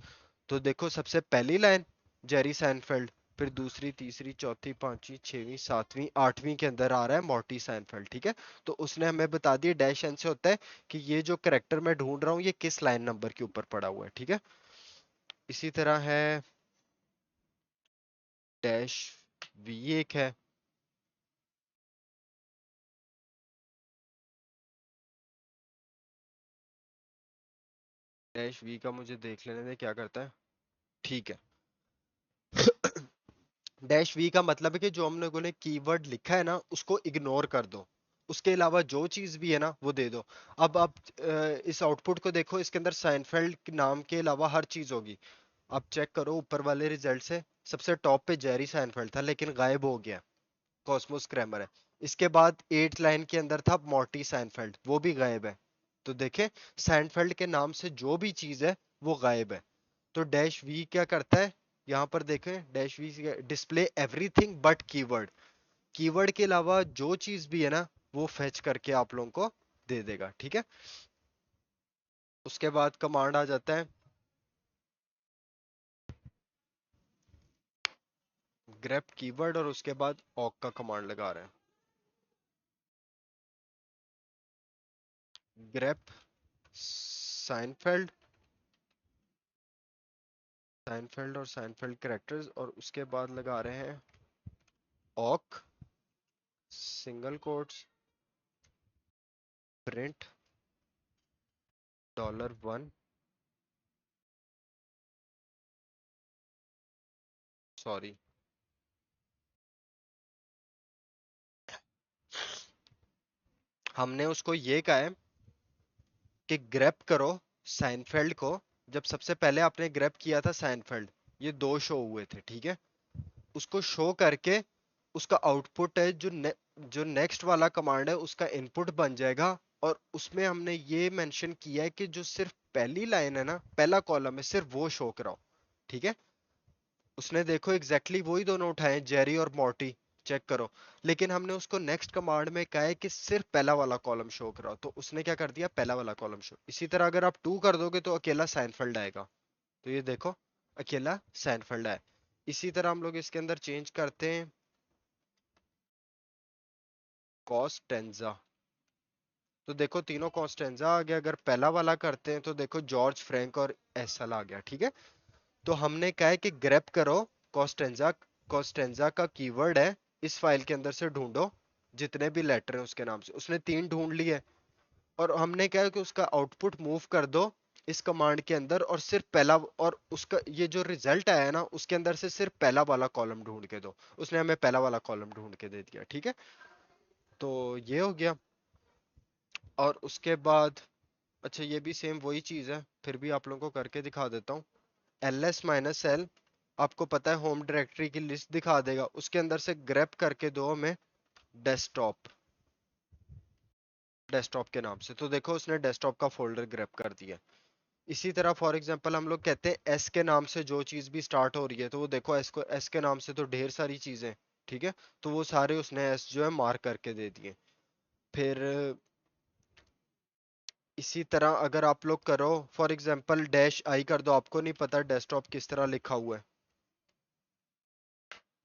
Speaker 1: तो देखो सबसे पहली लाइन जेरी सैनफेल्ड, फिर दूसरी, तीसरी, चौथी, पांचवी, छठवीं, सातवीं, आठवीं के अंदर आ रहा है मॉर्टी सैनफेल्ड, ठीक है। तो उसने हमें बता दिया डैश एन से होता है कि ये जो करेक्टर मैं ढूंढ रहा हूँ ये किस लाइन नंबर के ऊपर पड़ा हुआ है, ठीक है। इसी तरह है डैश वी, एक है, डैश वी का मुझे देख लेने दे क्या करता है, ठीक है। डैश वी का मतलब है कि जो हम लोगों ने कीवर्ड लिखा है ना उसको इग्नोर कर दो, उसके अलावा जो चीज भी है ना वो दे दो। अब आप इस आउटपुट को देखो, इसके अंदर साइनफेल्ड नाम के अलावा हर चीज होगी। आप चेक करो ऊपर वाले रिजल्ट से, सबसे टॉप पे जेरी साइनफेल्ड था लेकिन गायब हो गया, कॉस्मोस क्रैमर है। इसके बाद 8 लाइन के अंदर था मॉर्टी साइनफेल्ड, वो भी गायब है। तो देखें, साइनफेल्ड के नाम से जो भी चीज है वो गायब है। तो डैश वी क्या करता है, यहाँ पर देखें, dash we display everything but keyword, keyword के अलावा जो चीज भी है ना वो फेच करके आप लोगों को दे देगा, ठीक है। उसके बाद कमांड आ जाता है ग्रेप कीवर्ड, और उसके बाद ऑक का कमांड लगा रहे हैं, ग्रेप साइनफेल्ड, साइनफेल्ड और साइनफेल्ड कैरेक्टर्स, और उसके बाद लगा रहे हैं ऑक, सिंगल कोट्स, प्रिंट $1, सॉरी, हमने उसको ये कहा है कि ग्रेप करो साइनफेल्ड को। जब सबसे पहले आपने ग्रेप किया था साइनफेल्ड, ये दो शो हुए थे, ठीक है। उसको शो करके उसका आउटपुट है जो नेक्स्ट वाला कमांड है उसका इनपुट बन जाएगा। और उसमें हमने ये मेंशन किया है कि जो सिर्फ पहली लाइन है ना, पहला कॉलम है, सिर्फ वो शो कराओ, ठीक है। उसने देखो एग्जैक्टली exactly वही दोनों उठाए, जेरी और मॉर्टी, चेक करो। लेकिन हमने उसको नेक्स्ट कमांड में कहा है कि सिर्फ पहला वाला कॉलम शो कराओ, तो उसने क्या कर दिया, पहला वाला कॉलम शो। इसी तरह अगर आप 2 कर दोगे तो अकेला साइनफेल्ड आएगा। तो ये देखो, अकेला सैनफेल्ड है। इसी तरह हम लोग इसके अंदर चेंज करते हैं कॉस्टेंजा। तो देखो तीनों कॉस्टेंजा आ गया। अगर पहला वाला करते हैं तो देखो जॉर्ज, फ्रैंक और एसल आ गया, ठीक है। तो हमने कहा है कि ग्रेप करो कॉस्टेंजा। कॉस्टेंजा का कीवर्ड है इस फाइल के अंदर से ढूंढो जितने भी लेटर हैं उसके नाम से। उसने 3 ढूंढ लिए। और हमने कहा है कि उसका आउटपुट मूव कर दो इस कमांड के अंदर, और सिर्फ पहला, और उसका ये जो रिजल्ट आया ना उसके अंदर से सिर्फ पहला वाला कॉलम ढूंढ के दो। उसने हमें पहला वाला कॉलम ढूंढ के दे दिया, ठीक है। तो ये हो गया। और उसके बाद, अच्छा ये भी सेम वही चीज है, फिर भी आप लोगों को करके दिखा देता हूँ। ls-l आपको पता है होम डायरेक्टरी की लिस्ट दिखा देगा, उसके अंदर से ग्रेप करके दो हमें डेस्कटॉप, डेस्कटॉप के नाम से। तो देखो उसने डेस्कटॉप का फोल्डर ग्रेप कर दिया। इसी तरह फॉर एग्जांपल हम लोग कहते हैं एस के नाम से जो चीज भी स्टार्ट हो रही है, तो वो देखो एस को, एस के नाम से तो ढेर सारी चीजें, ठीक है। तो वो सारे उसने एस जो है मार्क करके दे दिए। फिर इसी तरह अगर आप लोग करो फॉर एग्जांपल डैश आई कर दो, आपको नहीं पता डेस्कटॉप किस तरह लिखा हुआ है।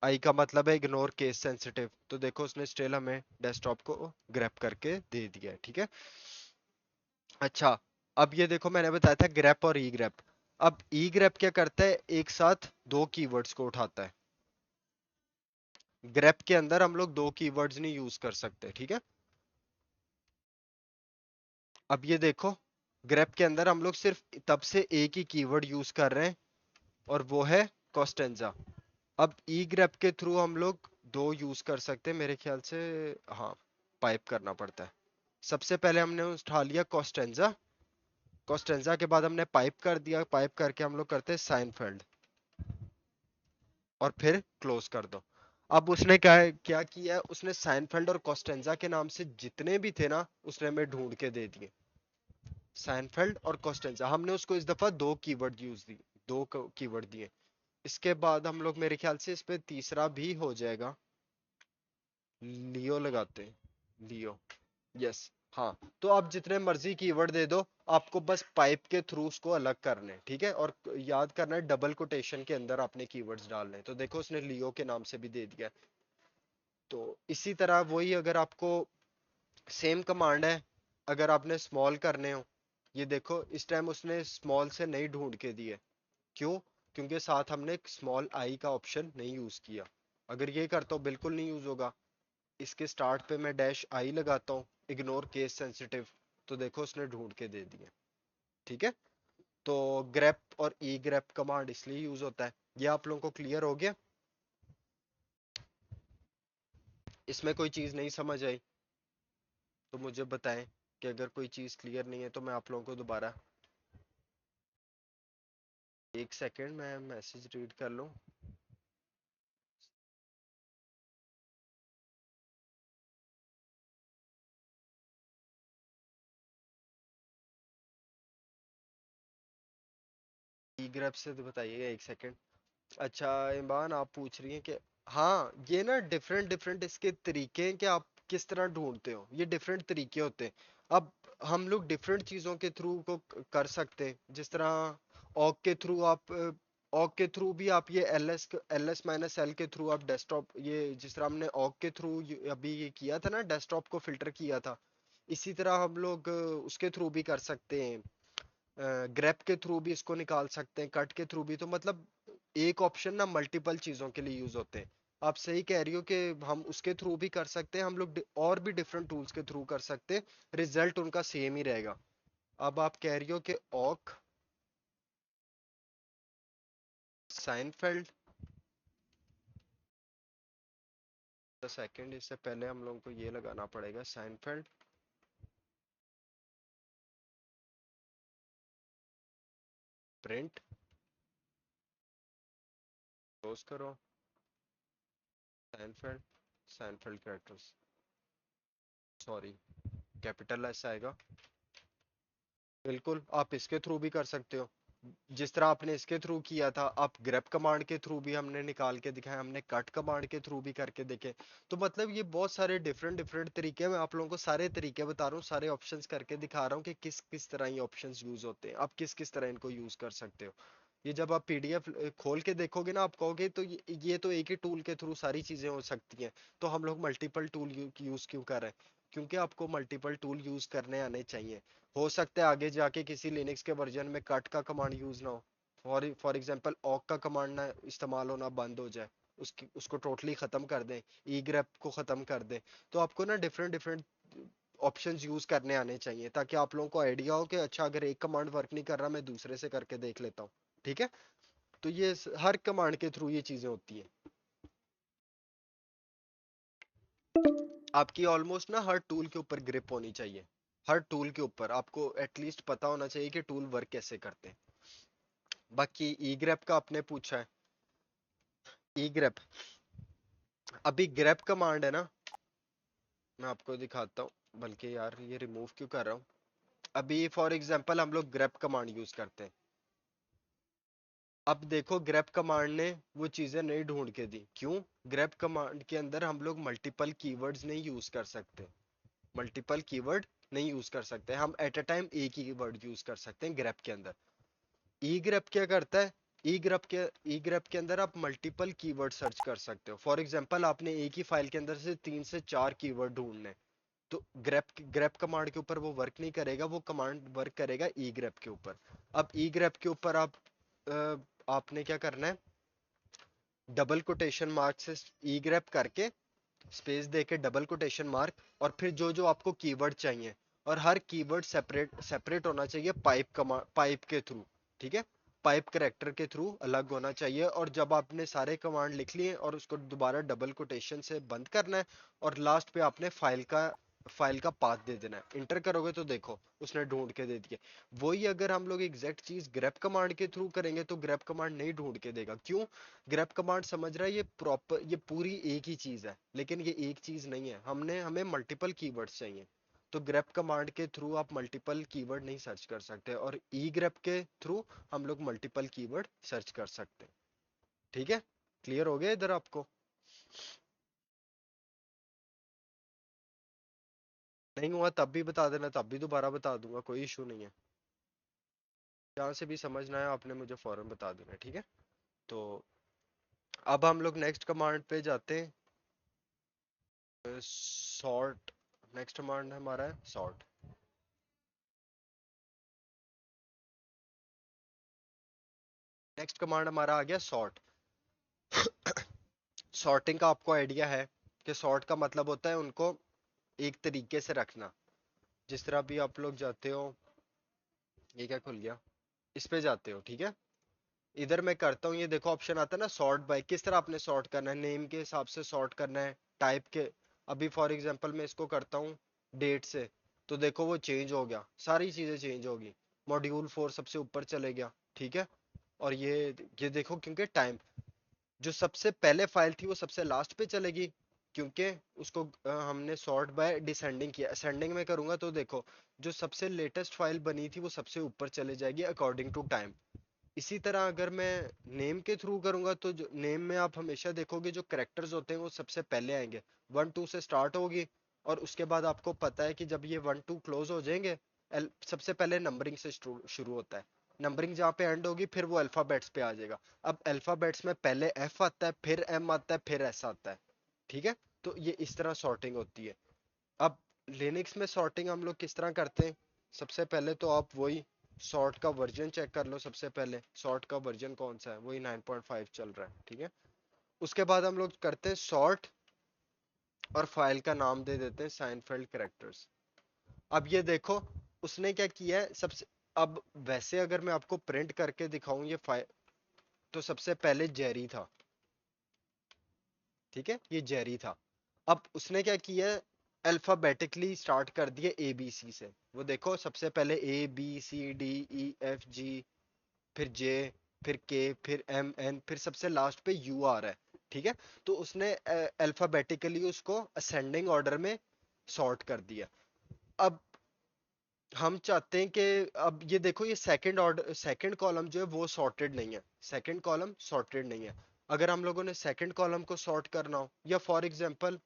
Speaker 1: आई का मतलब है इग्नोर केस सेंसिटिव। तो देखो उसने स्टिल हमें डेस्कटॉप को ग्रैप करके दे दिया है, ठीक है। अच्छा, अब ये देखो मैंने बताया था ग्रैप और ई ग्रैप। अब ई ग्रैप क्या करता है, एक साथ दो कीवर्ड्स को उठाता है। ग्रेप के अंदर हम लोग दो कीवर्ड्स नहीं यूज कर सकते, ठीक है। अब ये देखो, ग्रेप के अंदर हम लोग सिर्फ तब से एक ही कीवर्ड यूज कर रहे हैं, और वो है कोस्टेंजा। अब ई ग्रेप के थ्रू हम लोग दो यूज कर सकते हैं मेरे ख्याल से। हाँ, पाइप करना पड़ता है। सबसे पहले हमने उठा लिया कोस्टेंजा, कोस्टेंजा के बाद हमने पाइप कर दिया, पाइप करके हम लोग करते हैं साइनफेल्ड, और फिर क्लोज कर दो। अब उसने क्या किया है, उसने साइनफेल्ड और कोस्टेंजा के नाम से जितने भी थे ना उसने हमें ढूंढ के दे दिए। साइनफेल्ड और कोस्टेंजा, हमने उसको इस दफा दो कीवर्ड यूज दिए, दो कीवर्ड दिए। इसके बाद हम लोग मेरे ख्याल से इस पे तीसरा भी हो जाएगा, लियो लगाते हैं, लियो, यस। हाँ, तो आप जितने मर्जी कीवर्ड दे दो, आपको बस पाइप के थ्रू उसको अलग करने हैं, ठीक है। और याद करना है डबल कोटेशन के अंदर आपने कीवर्ड्स डालने हैं। तो देखो उसने लियो के नाम से भी दे दिया। तो इसी तरह वही, अगर आपको सेम कमांड है, अगर आपने स्मॉल करने हो, ये देखो इस टाइम उसने स्मॉल से नहीं ढूंढ के दिए। क्यों? क्योंकि साथ हमने स्मॉल आई का ऑप्शन नहीं यूज किया। अगर ये करता हूँ बिल्कुल नहीं यूज होगा। इसके स्टार्ट पे मैं डैश आई लगाता हूँ, इग्नोर केस सेंसिटिव, तो देखो उसने ढूंढ के दे दिए, ठीक है। तो ग्रेप और ई ग्रेप कमांड इसलिए यूज होता है। ये आप लोगों को क्लियर हो गया? इसमें कोई चीज नहीं समझ आई तो मुझे बताएं, कि अगर कोई चीज क्लियर नहीं है तो मैं आप लोगों को दोबारा, एक सेकेंड मैं मैसेज रीड कर लूं। ई ग्रेप से तो बताइएगा, एक सेकेंड। अच्छा ईमान, आप पूछ रही हैं कि हाँ, ये ना डिफरेंट डिफरेंट इसके तरीके हैं कि आप किस तरह ढूंढते हो, ये डिफरेंट तरीके होते हैं। अब हम लोग डिफरेंट चीजों के थ्रू को कर सकते हैं। जिस तरह ऑग के थ्रू आप, ऑग के थ्रू भी आप ये एल एस माइनस एल के थ्रू आप डेस्कटॉप, ये जिस तरह हमने ऑग के थ्रू अभी ये किया था ना, डेस्कटॉप को फिल्टर किया था, इसी तरह हम लोग उसके थ्रू भी कर सकते हैं। ग्रेप के थ्रू भी इसको निकाल सकते हैं, कट के थ्रू भी। तो मतलब एक ऑप्शन ना मल्टीपल चीजों के लिए यूज होते हैं। आप सही कह रही हो कि हम उसके थ्रू भी कर सकते हैं, हम लोग और भी डिफरेंट टूल्स के थ्रू कर सकते हैं, रिजल्ट उनका सेम ही रहेगा। अब आप कह रही हो कि ऑक साइनफेल्ड, सेकंड इससे पहले हम लोगों को ये लगाना पड़ेगा साइनफेल्ड प्रिंट, क्लोज करो, Seinfeld, Seinfeld characters, sorry capital S आएगा। बिल्कुल आप इसके थ्रू भी कर सकते हो, जिस तरह आपने इसके थ्रू किया था, आप ग्रेप कमांड के थ्रू भी हमने निकाल के दिखाया, हमने कट कमांड के थ्रू भी करके देखे। तो मतलब ये बहुत सारे डिफरेंट डिफरेंट तरीके हैं, मैं आप लोगों को सारे तरीके बता रहा हूँ, सारे ऑप्शंस करके दिखा रहा हूँ कि किस किस तरह ये ऑप्शंस यूज होते हैं, आप किस किस तरह इनको यूज कर सकते हो। ये जब आप पीडीएफ खोल के देखोगे ना, आप कहोगे तो ये तो एक ही टूल के थ्रू सारी चीजें हो सकती हैं, तो हम लोग मल्टीपल टूल यूज क्यों कर रहे हैं? क्योंकि आपको मल्टीपल टूल यूज करने आने चाहिए। हो सकता है आगे जाके किसी लिनक्स के वर्जन में कट का कमांड यूज ना हो, फॉर एग्जांपल ऑक का कमांड ना इस्तेमाल होना बंद हो जाए, उसकी उसको टोटली खत्म कर दें, ई ग्रेप को खत्म कर दें। तो आपको ना डिफरेंट डिफरेंट ऑप्शंस यूज करने आने चाहिए, ताकि आप लोगों को आइडिया हो कि अच्छा अगर एक कमांड वर्क नहीं कर रहा, मैं दूसरे से करके देख लेता हूँ। ठीक है, तो ये हर कमांड के थ्रू ये चीजें होती है। आपकी ऑलमोस्ट ना हर टूल के ऊपर ग्रिप होनी चाहिए, हर टूल के ऊपर आपको एटलीस्ट पता होना चाहिए कि टूल वर्क कैसे करते हैं। बाकी ई ग्रेप का आपने पूछा है, ई ग्रेप, अभी ग्रेप कमांड है ना, मैं आपको दिखाता हूँ, बल्कि यार ये रिमूव क्यों कर रहा हूँ। अभी फॉर एग्जांपल हम लोग ग्रेप कमांड यूज करते हैं। अब देखो ग्रेप कमांड ने वो चीजें नहीं ढूंढ के दी, क्यों? ग्रेप कमांड के अंदर हम लोग मल्टीपल कीवर्ड्स नहीं यूज कर सकते, मल्टीपल कीवर्ड नहीं यूज कर सकते, हम एट अ टाइम एक ही वर्ड यूज कर सकते हैं ग्रेप के अंदर। ई ग्रेप क्या करता है? ई ग्रेप के अंदर आप मल्टीपल कीवर्ड सर्च कर सकते हो। फॉर एग्जांपल आपने एक ही फाइल के अंदर से 3 से 4 कीवर्ड ढूंढने, तो ग्रेप ग्रेप कमांड के ऊपर वो वर्क नहीं करेगा, वो कमांड वर्क करेगा ई ग्रेप के ऊपर। अब ई ग्रेप के ऊपर आपने क्या करना है, डबल कोटेशन मार्क से ई ग्रेप करके स्पेस दे के डबल कोटेशन मार्क, और फिर जो जो आपको कीवर्ड चाहिए, और हर कीवर्ड सेपरेट सेपरेट होना चाहिए पाइप के थ्रू। ठीक है, पाइप करेक्टर के थ्रू अलग होना चाहिए। और जब आपने सारे कमांड लिख लिए और उसको दोबारा डबल कोटेशन से बंद करना है, और लास्ट पे आपने फाइल का पाथ दे देना है, इंटर करोगे तो देखो उसने ढूंढ के दे दिया। वही अगर हम लोग एग्जैक्ट चीज ग्रेप कमांड के थ्रू करेंगे तो ग्रेप कमांड नहीं ढूंढ के देगा, क्यों? ग्रेप कमांड समझ रहा है ये प्रॉपर, ये पूरी एक ही चीज है, लेकिन ये एक चीज नहीं है, हमें मल्टीपल कीवर्ड्स चाहिए। तो ग्रेप कमांड के थ्रू आप मल्टीपल कीवर्ड नहीं सर्च कर सकते, और ई ग्रेप के थ्रू हम लोग मल्टीपल कीवर्ड सर्च कर सकते हैं। ठीक है, क्लियर हो गया इधर आपको? नहीं हुआ तब भी बता देना, तब भी दोबारा बता दूंगा, कोई इशू नहीं है। जहाँ से भी समझना है आपने मुझे फौरन बता देना, ठीक है? तो अब हम लोग नेक्स्ट कमांड पे जाते हैं, सॉर्ट। नेक्स्ट कमांड हमारा है सॉर्ट। नेक्स्ट कमांड हमारा आ गया सॉर्ट। सॉर्टिंग का आपको आइडिया है कि सॉर्ट का मतलब होता है उनको एक तरीके से रखना। जिस तरह भी आप लोग जाते हो, ये क्या खुल गया, इस पे जाते हो, ठीक है? इधर मैं करता हूँ, ये देखो ऑप्शन आता है ना सॉर्ट बाय, किस तरह आपने सॉर्ट करना है, नेम के हिसाब से सॉर्ट करना है, टाइप के। अभी फॉर एग्जांपल मैं इसको करता हूँ डेट से, तो देखो वो चेंज हो गया, सारी चीजें चेंज होगी। मॉड्यूल 4 सबसे ऊपर चले गया, ठीक है? और ये देखो क्योंकि टाइम, जो सबसे पहले फाइल थी वो सबसे लास्ट पे चलेगी, क्योंकि उसको हमने सॉर्ट बाय डिसेंडिंग किया। असेंडिंग में करूंगा तो देखो जो सबसे लेटेस्ट फाइल बनी थी वो सबसे ऊपर चले जाएगी अकॉर्डिंग टू टाइम। इसी तरह अगर मैं नेम के थ्रू करूंगा तो जो नेम में आप हमेशा देखोगे जो करेक्टर्स होते हैं वो सबसे पहले आएंगे, 1 2 से स्टार्ट होगी, और उसके बाद आपको पता है कि जब ये 1 2 क्लोज हो जाएंगे, सबसे पहले नंबरिंग से शुरू होता है। नंबरिंग जहाँ पे एंड होगी फिर वो अल्फाबेट्स पे आ जाएगा। अब अल्फाबेट्स में पहले एफ आता है, फिर एम आता है, फिर एस आता है। ठीक है, तो ये इस तरह सॉर्टिंग होती है। अब लिनक्स में सॉर्टिंग हम लोग किस तरह करते हैं? सबसे पहले तो आप वही सॉर्ट का वर्जन चेक कर लो, सबसे पहले सॉर्ट का वर्जन कौन सा है, वही 9.5 चल रहा है, ठीक है? उसके बाद हम लोग करते हैं सॉर्ट, और फाइल का नाम दे देते हैं साइनफेल्ड कैरेक्टर्स। अब ये देखो उसने क्या किया है सबसे, अब वैसे अगर मैं आपको प्रिंट करके दिखाऊं ये फाइल, तो सबसे पहले जेरी था, ठीक है, ये जेरी था। अब उसने क्या किया, अल्फाबेटिकली स्टार्ट कर दिया ए बी सी से। वो देखो सबसे पहले A B C D E F G, फिर जे, फिर के, फिर एम एन, फिर सबसे लास्ट पे यू आ रहा है, ठीक है। तो उसने अल्फाबेटिकली उसको असेंडिंग ऑर्डर में सॉर्ट कर दिया। अब हम चाहते हैं कि, अब ये देखो ये सेकंड ऑर्डर, सेकंड कॉलम जो है वो सॉर्टेड नहीं है, सेकंड कॉलम सॉर्टेड नहीं है। अगर हम लोगों ने सेकंड कॉलम को सॉर्ट करना हो, या फॉर एग्जांपल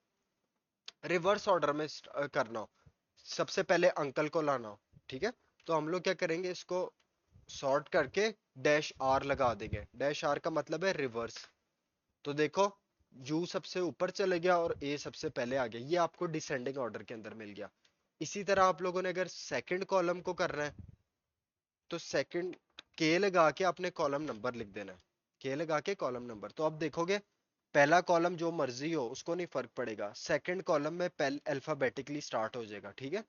Speaker 1: रिवर्स ऑर्डर में करना हो, सबसे पहले अंकल को लाना हो, ठीक है, तो हम लोग क्या करेंगे, इसको सॉर्ट करके डैश आर लगा देंगे। डैश आर का मतलब है रिवर्स। तो देखो यू सबसे ऊपर चले गया और ए सबसे पहले आ गया, ये आपको डिसेंडिंग ऑर्डर के अंदर मिल गया। इसी तरह आप लोगों ने अगर सेकंड कॉलम को करना है, तो सेकंड के लगा के आपने कॉलम नंबर लिख देना है, के लगा के कॉलम नंबर। तो अब देखोगे पहला कॉलम जो मर्जी हो उसको नहीं फर्क पड़ेगा, सेकंड कॉलम में पहले अल्फाबेटिकली स्टार्ट हो जाएगा, ठीक है।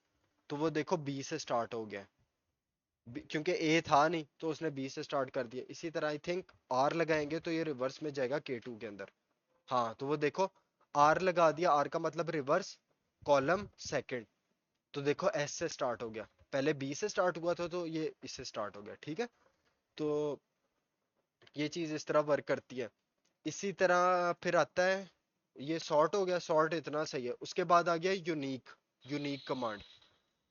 Speaker 1: तो वो देखो बी से स्टार्ट हो गया, क्योंकि ए था नहीं तो उसने बी से स्टार्ट कर दिया। इसी तरह आई थिंक आर लगाएंगे तो ये रिवर्स में जाएगा के टू के अंदर। हाँ तो वो देखो आर लगा दिया, आर का मतलब रिवर्स, कॉलम सेकंड। तो देखो एस से स्टार्ट हो गया, पहले बी से स्टार्ट हुआ था तो ये इससे स्टार्ट हो गया, ठीक है। तो ये चीज इस तरह वर्क करती है। इसी तरह फिर आता है, ये सॉर्ट हो गया, सॉर्ट इतना सही है। उसके बाद आ गया यूनिक, यूनिक कमांड।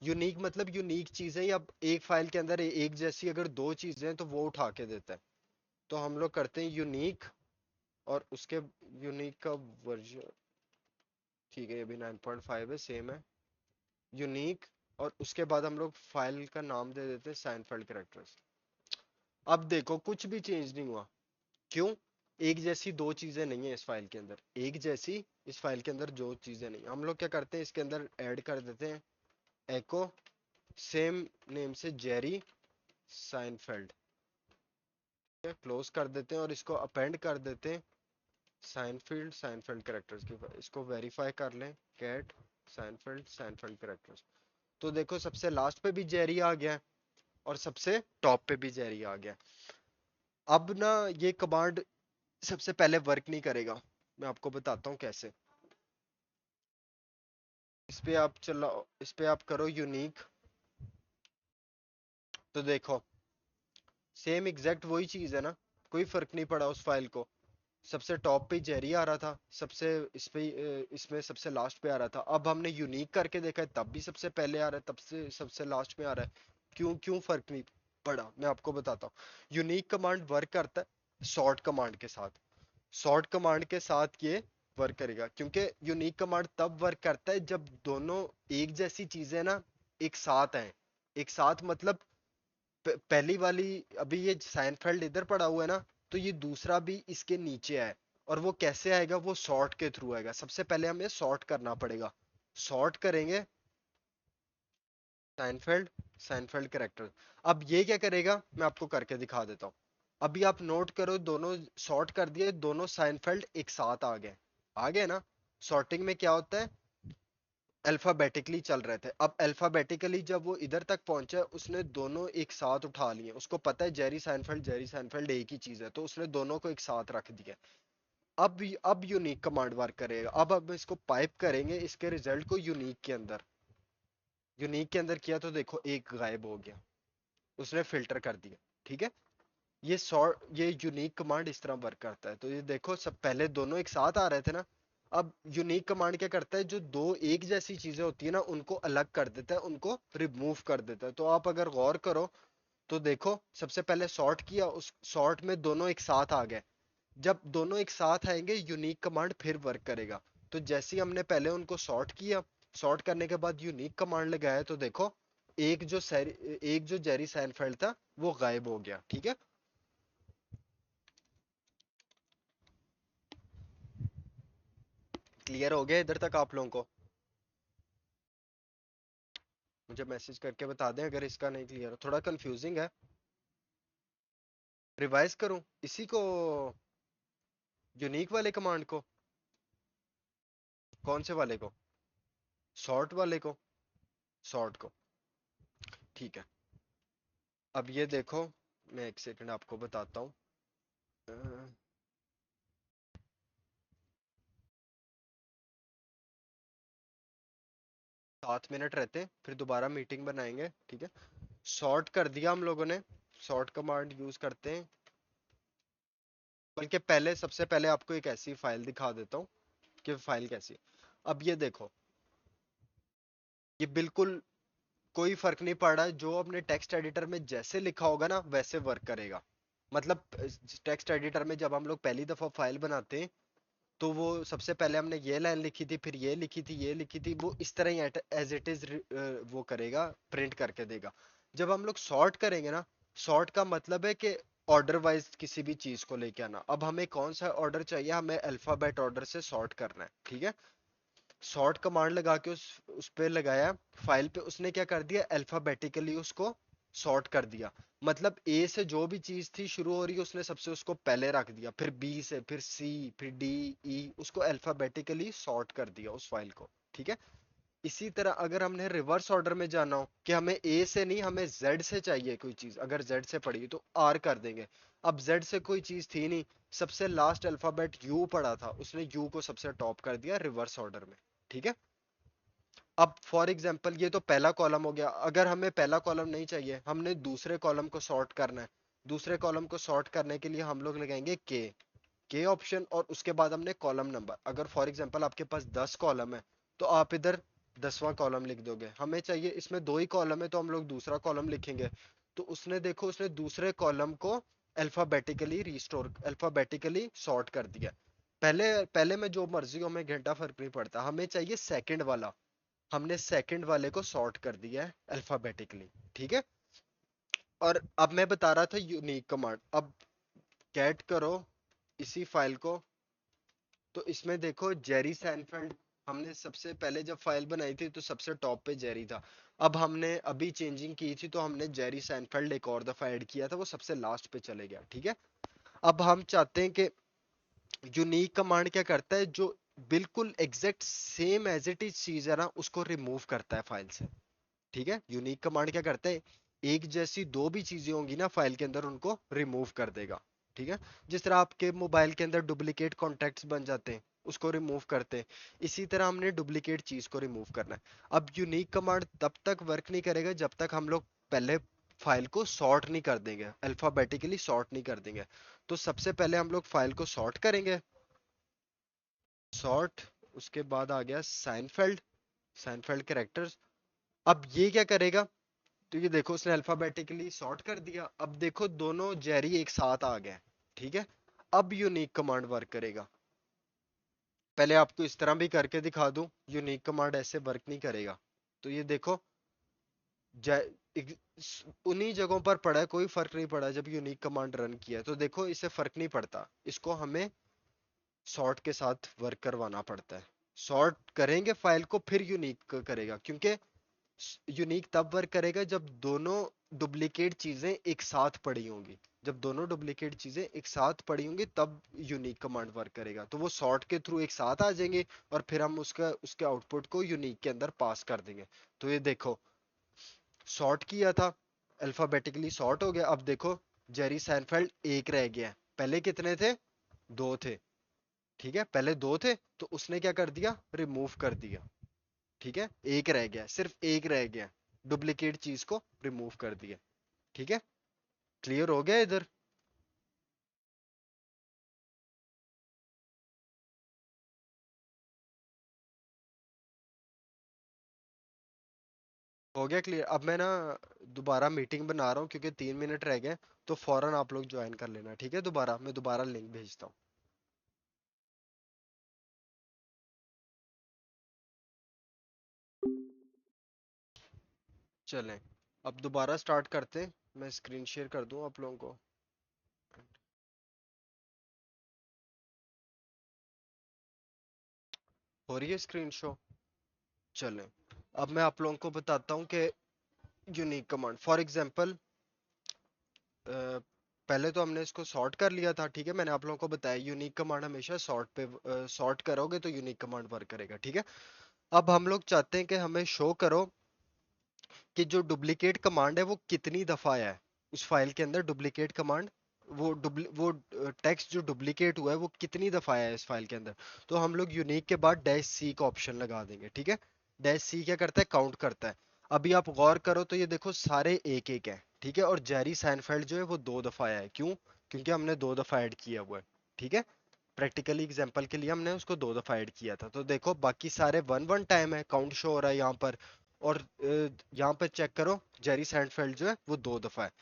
Speaker 1: यूनिक मतलब यूनिक चीजें, अब एक फाइल के अंदर एक जैसी अगर दो चीजें हैं तो वो उठा के देता है। तो हम लोग करते हैं यूनिक, और उसके यूनिक का वर्जन, ठीक है ये भी 9.5 है, सेम है यूनिक। और उसके बाद हम लोग फाइल का नाम दे देते हैं साइनफेल्ड कैरेक्टर्स। अब देखो कुछ भी चेंज नहीं हुआ, क्यों, एक जैसी दो चीजें नहीं है इस फाइल के अंदर, एक जैसी इस फाइल के अंदर जो चीजें नहीं। हम लोग क्या करते हैं, इसके अंदर ऐड कर देते हैं एको सेम नेम से जेरी साइनफेल्ड, क्लोज कर देते हैं और इसको अपेंड कर देते हैं साइनफील्ड, साइनफेल्ड कैरेक्टर्स की। इसको वेरीफाई कर लें, कैट साइनफेल्ड, साइनफेल्ड कैरेक्टर्स। तो देखो सबसे लास्ट पे भी जेरी आ गया और सबसे टॉप पे भी जेरी आ गया। अब ना ये कमांड सबसे पहले वर्क नहीं करेगा, मैं आपको बताता हूँ कैसे। इस पे आप चलाओ, इस पे आप करो यूनिक, तो देखो सेम एग्जैक्ट वही चीज है ना, कोई फर्क नहीं पड़ा उस फाइल को। सबसे टॉप पे जेरी आ रहा था, सबसे इस पे इसमें सबसे लास्ट पे आ रहा था। अब हमने यूनिक करके देखा है तब भी सबसे पहले आ रहा है, तब से सबसे लास्ट में आ रहा है। क्यों क्यों फर्क नहीं पड़ा, मैं आपको बताता हूँ। यूनिक कमांड वर्क करता है सॉर्ट कमांड के साथ, सॉर्ट कमांड के साथ ये वर्क करेगा, क्योंकि यूनिक कमांड तब वर्क करता है जब दोनों एक जैसी चीजें ना एक साथ हैं। एक साथ मतलब पहली वाली, अभी ये साइनफेल्ड इधर पड़ा हुआ है ना, तो ये दूसरा भी इसके नीचे है। और वो कैसे आएगा, वो सॉर्ट के थ्रू आएगा। सबसे पहले हमें सॉर्ट करना पड़ेगा, सॉर्ट करेंगे साइनफेल्ड, साइनफेल्ड कैरेक्टर। अब ये क्या करेगा मैं आपको करके दिखा देता हूँ। अभी आप नोट करो, दोनों सॉर्ट कर दिए, दोनों साइनफेल्ड एक साथ आ गए, आ गए ना। सॉर्टिंग में क्या होता है, अल्फाबेटिकली चल रहे थे, अब अल्फाबेटिकली जब वो इधर तक पहुंचा उसने दोनों एक साथ उठा लिए। उसको पता है जेरी साइनफेल्ड, जेरी साइनफेल्ड एक ही चीज है, तो उसने दोनों को एक साथ रख दिया। अब यूनिक कमांड वर्क करेगा। अब इसको पाइप करेंगे इसके रिजल्ट को यूनिक के अंदर, यूनिक के अंदर किया तो देखो एक गायब हो गया, उसने फिल्टर कर दिया, ठीक है। ये सॉर्ट, ये यूनिक कमांड इस तरह वर्क करता है। तो ये देखो सब पहले दोनों एक साथ आ रहे थे ना, अब यूनिक कमांड क्या करता है, जो दो एक जैसी चीजें होती है ना उनको अलग कर देता है, उनको रिमूव कर देता है। तो आप अगर गौर करो तो देखो सबसे पहले सॉर्ट किया, उस सॉर्ट में दोनों एक साथ आ गए। जब दोनों एक साथ आएंगे यूनिक कमांड फिर वर्क करेगा। तो जैसे ही हमने पहले उनको सॉर्ट किया, सॉर्ट करने के बाद यूनिक कमांड लगाया, तो देखो एक जो जेरी सैनफेल्ड था वो गायब हो गया, ठीक है। क्लियर हो गया इधर तक आप लोगों को? मुझे मैसेज करके बता दें अगर इसका नहीं क्लियर हो, थोड़ा कंफ्यूजिंग है। रिवाइज करूं इसी को, यूनिक वाले कमांड को, कौन से वाले को, सॉर्ट वाले को, सॉर्ट को। ठीक है, अब ये देखो, मैं एक सेकंड आपको बताता हूँ। 7 मिनट रहते हैं, फिर दोबारा मीटिंग बनाएंगे, ठीक है। सॉर्ट कर दिया हम लोगों ने, सॉर्ट कमांड यूज करते हैं। बल्कि पहले, सबसे पहले आपको एक ऐसी फाइल दिखा देता हूँ कि फाइल कैसी है। अब ये देखो, ये बिल्कुल कोई फर्क नहीं पड़ रहा है, जो अपने टेक्स्ट एडिटर में जैसे लिखा होगा ना वैसे वर्क करेगा। मतलब टेक्स्ट एडिटर में जब हम लोग पहली दफा फाइल बनाते हैं, तो वो सबसे पहले हमने ये लाइन लिखी थी, फिर ये लिखी थी, ये लिखी थी, वो इस तरह ही एज इट इज वो करेगा, प्रिंट करके देगा। जब हम लोग सॉर्ट करेंगे ना, सॉर्ट का मतलब है कि ऑर्डर वाइज किसी भी चीज को लेके आना। अब हमें कौन सा ऑर्डर चाहिए, हमें अल्फाबेट ऑर्डर से सॉर्ट करना है, ठीक है। सॉर्ट कमांड लगा के उस पे लगाया, फाइल पे उसने क्या कर दिया, अल्फाबेटिकली उसको सॉर्ट कर दिया। मतलब ए से जो भी चीज थी शुरू हो रही है, उसने सबसे उसको पहले रख दिया, फिर बी से, फिर सी, फिर डी, ई, उसको अल्फाबेटिकली सॉर्ट कर दिया उस फाइल को, ठीक है। इसी तरह अगर हमने रिवर्स ऑर्डर में जाना हो कि हमें ए से नहीं, हमें जेड से चाहिए कोई चीज, अगर जेड से पड़ी तो आर कर देंगे। अब जेड से कोई चीज थी नहीं, सबसे लास्ट अल्फाबेट यू पड़ा था, उसने यू को सबसे टॉप कर दिया रिवर्स ऑर्डर में, ठीक है। अब फॉर एग्जांपल ये तो पहला कॉलम हो गया। अगर हमें पहला कॉलम नहीं चाहिए, हमने दूसरे कॉलम को सॉर्ट करना है। दूसरे कॉलम को सॉर्ट करने के लिए हम लोग लगाएंगे के ऑप्शन, और उसके बाद हमने कॉलम नंबर। अगर फॉर एग्जांपल आपके पास 10 कॉलम है, तो आप इधर 10वां कॉलम लिख दोगे। हमें चाहिए इसमें दो ही कॉलम है, तो हम लोग दूसरा कॉलम लिखेंगे। तो उसने देखो, उसने दूसरे कॉलम को अल्फाबेटिकली रिस्टोर, अल्फाबेटिकली सॉर्ट कर दिया। पहले पहले में जो मर्जी हो, हमें घंटा फर्क नहीं पड़ता, हमें चाहिए सेकंड वाला। हमने सेकंड वाले को सॉर्ट कर दिया है अल्फाबेटिकली, ठीक है। और अब मैं बता रहा था यूनिक कमांड। अब कैट करो इसी फाइल को, तो इसमें देखो जेरी सैनफेल्ड, हमने सबसे पहले जब फाइल बनाई थी तो सबसे टॉप पे जेरी था। अब हमने अभी चेंजिंग की थी, तो हमने जेरी सैनफेल्ड एक और दफा ऐड किया था, वो सबसे लास्ट पे चले गया, ठीक है। अब हम चाहते हैं कि यूनिक कमांड क्या करता है, जो बिल्कुल exact same as it is चीज है ना, उसको रिमूव करता है फाइल से, ठीक है। यूनिक कमांड क्या करता है, एक जैसी दो भी चीजें होंगी ना फाइल के अंदर, उनको रिमूव कर देगा, ठीक है। जिस तरह आपके मोबाइल के अंदर डुप्लीकेट कॉन्टैक्ट्स बन जाते हैं, उसको रिमूव करते हैं, इसी तरह हमने डुप्लीकेट चीज को रिमूव करना है। अब यूनिक कमांड तब तक वर्क नहीं करेगा जब तक हम लोग पहले फाइल को सॉर्ट नहीं कर देंगे, अल्फाबेटिकली सॉर्ट नहीं कर देंगे। तो सबसे पहले हम लोग फाइल को सॉर्ट करेंगे, सॉर्ट, उसके बाद आ गया साइनफेल्ड, साइनफेल्ड कैरेक्टर्स। अब ये क्या करेगा, तो ये देखो उसने अल्फाबेटिकली सॉर्ट कर दिया। अब देखो दोनों जेरी एक साथ आ गए, ठीक है। अब यूनिक कमांड वर्क करेगा। पहले आपको इस तरह भी करके दिखा दूं, यूनिक कमांड ऐसे वर्क नहीं करेगा। तो ये देखो, उन्हीं जगहों पर पड़ा है, कोई फर्क नहीं पड़ा जब यूनिक कमांड रन किया है। तो देखो इससे फर्क नहीं पड़ता, इसको हमें सॉर्ट के साथ वर्क करवाना पड़ता है। सॉर्ट करेंगे फाइल को, फिर यूनिक करेगा, क्योंकि यूनिक तब वर्क करेगा जब दोनों डुप्लीकेट चीजें एक साथ पड़ी होंगी। जब दोनों डुप्लीकेट चीजें एक साथ पड़ी होंगी तब यूनिक कमांड वर्क करेगा। तो वो सॉर्ट के थ्रू एक साथ आ जाएंगे, और फिर हम उसका उसके आउटपुट को यूनिक के अंदर पास कर देंगे। तो ये देखो, सॉर्ट किया था, अल्फाबेटिकली सॉर्ट हो गया। अब देखो जेरी सैनफेल्ड एक रह गया है, पहले कितने थे, दो थे, ठीक है। पहले दो थे, तो उसने क्या कर दिया, रिमूव कर दिया, ठीक है। एक रह गया, सिर्फ एक रह गया, डुप्लीकेट चीज को रिमूव कर दिया, ठीक है। क्लियर हो गया इधर, हो गया क्लियर। अब मैं ना दोबारा मीटिंग बना रहा हूँ, क्योंकि 3 मिनट रह गए, तो फौरन आप लोग ज्वाइन कर लेना, ठीक है। दोबारा मैं दोबारा लिंक भेजता हूँ। चलें, अब दोबारा स्टार्ट करते हैं। मैं स्क्रीन शेयर कर दूँ आप लोगों को। हो रही है स्क्रीन शो। चलें, अब मैं आप लोगों को बताता हूँ कि यूनिक कमांड, फॉर एग्जांपल पहले तो हमने इसको सॉर्ट कर लिया था, ठीक है। मैंने आप लोगों को बताया यूनिक कमांड हमेशा सॉर्ट पे, सॉर्ट करोगे तो यूनिक कमांड वर्क करेगा, ठीक है। अब हम लोग चाहते हैं कि हमें शो करो कि जो डुप्लीकेट कमांड है वो कितनी दफा आया है उस फाइल के अंदर। डुप्लीकेट कमांड, वो टेक्स्ट जो डुप्लीकेट हुआ है वो कितनी दफा आया है इस फाइल के अंदर। तो हम लोग यूनिक के बाद डैश सी का ऑप्शन लगा देंगे, ठीक है। डैश सी क्या करता है, काउंट करता है। अभी आप गौर करो तो ये देखो सारे एक एक है, ठीक है। और जेरी सैनफेल्ड जो है वो 2 दफा आया है, क्यों? क्योंकि हमने 2 दफा ऐड किया हुआ है, ठीक है। प्रैक्टिकली एग्जांपल के लिए हमने उसको 2 दफा ऐड किया था। तो देखो बाकी सारे वन वन टाइम है, काउंट शो हो रहा है यहाँ पर। और यहाँ पर चेक करो, जेरी सैनफेल्ड जो है वो 2 दफा है।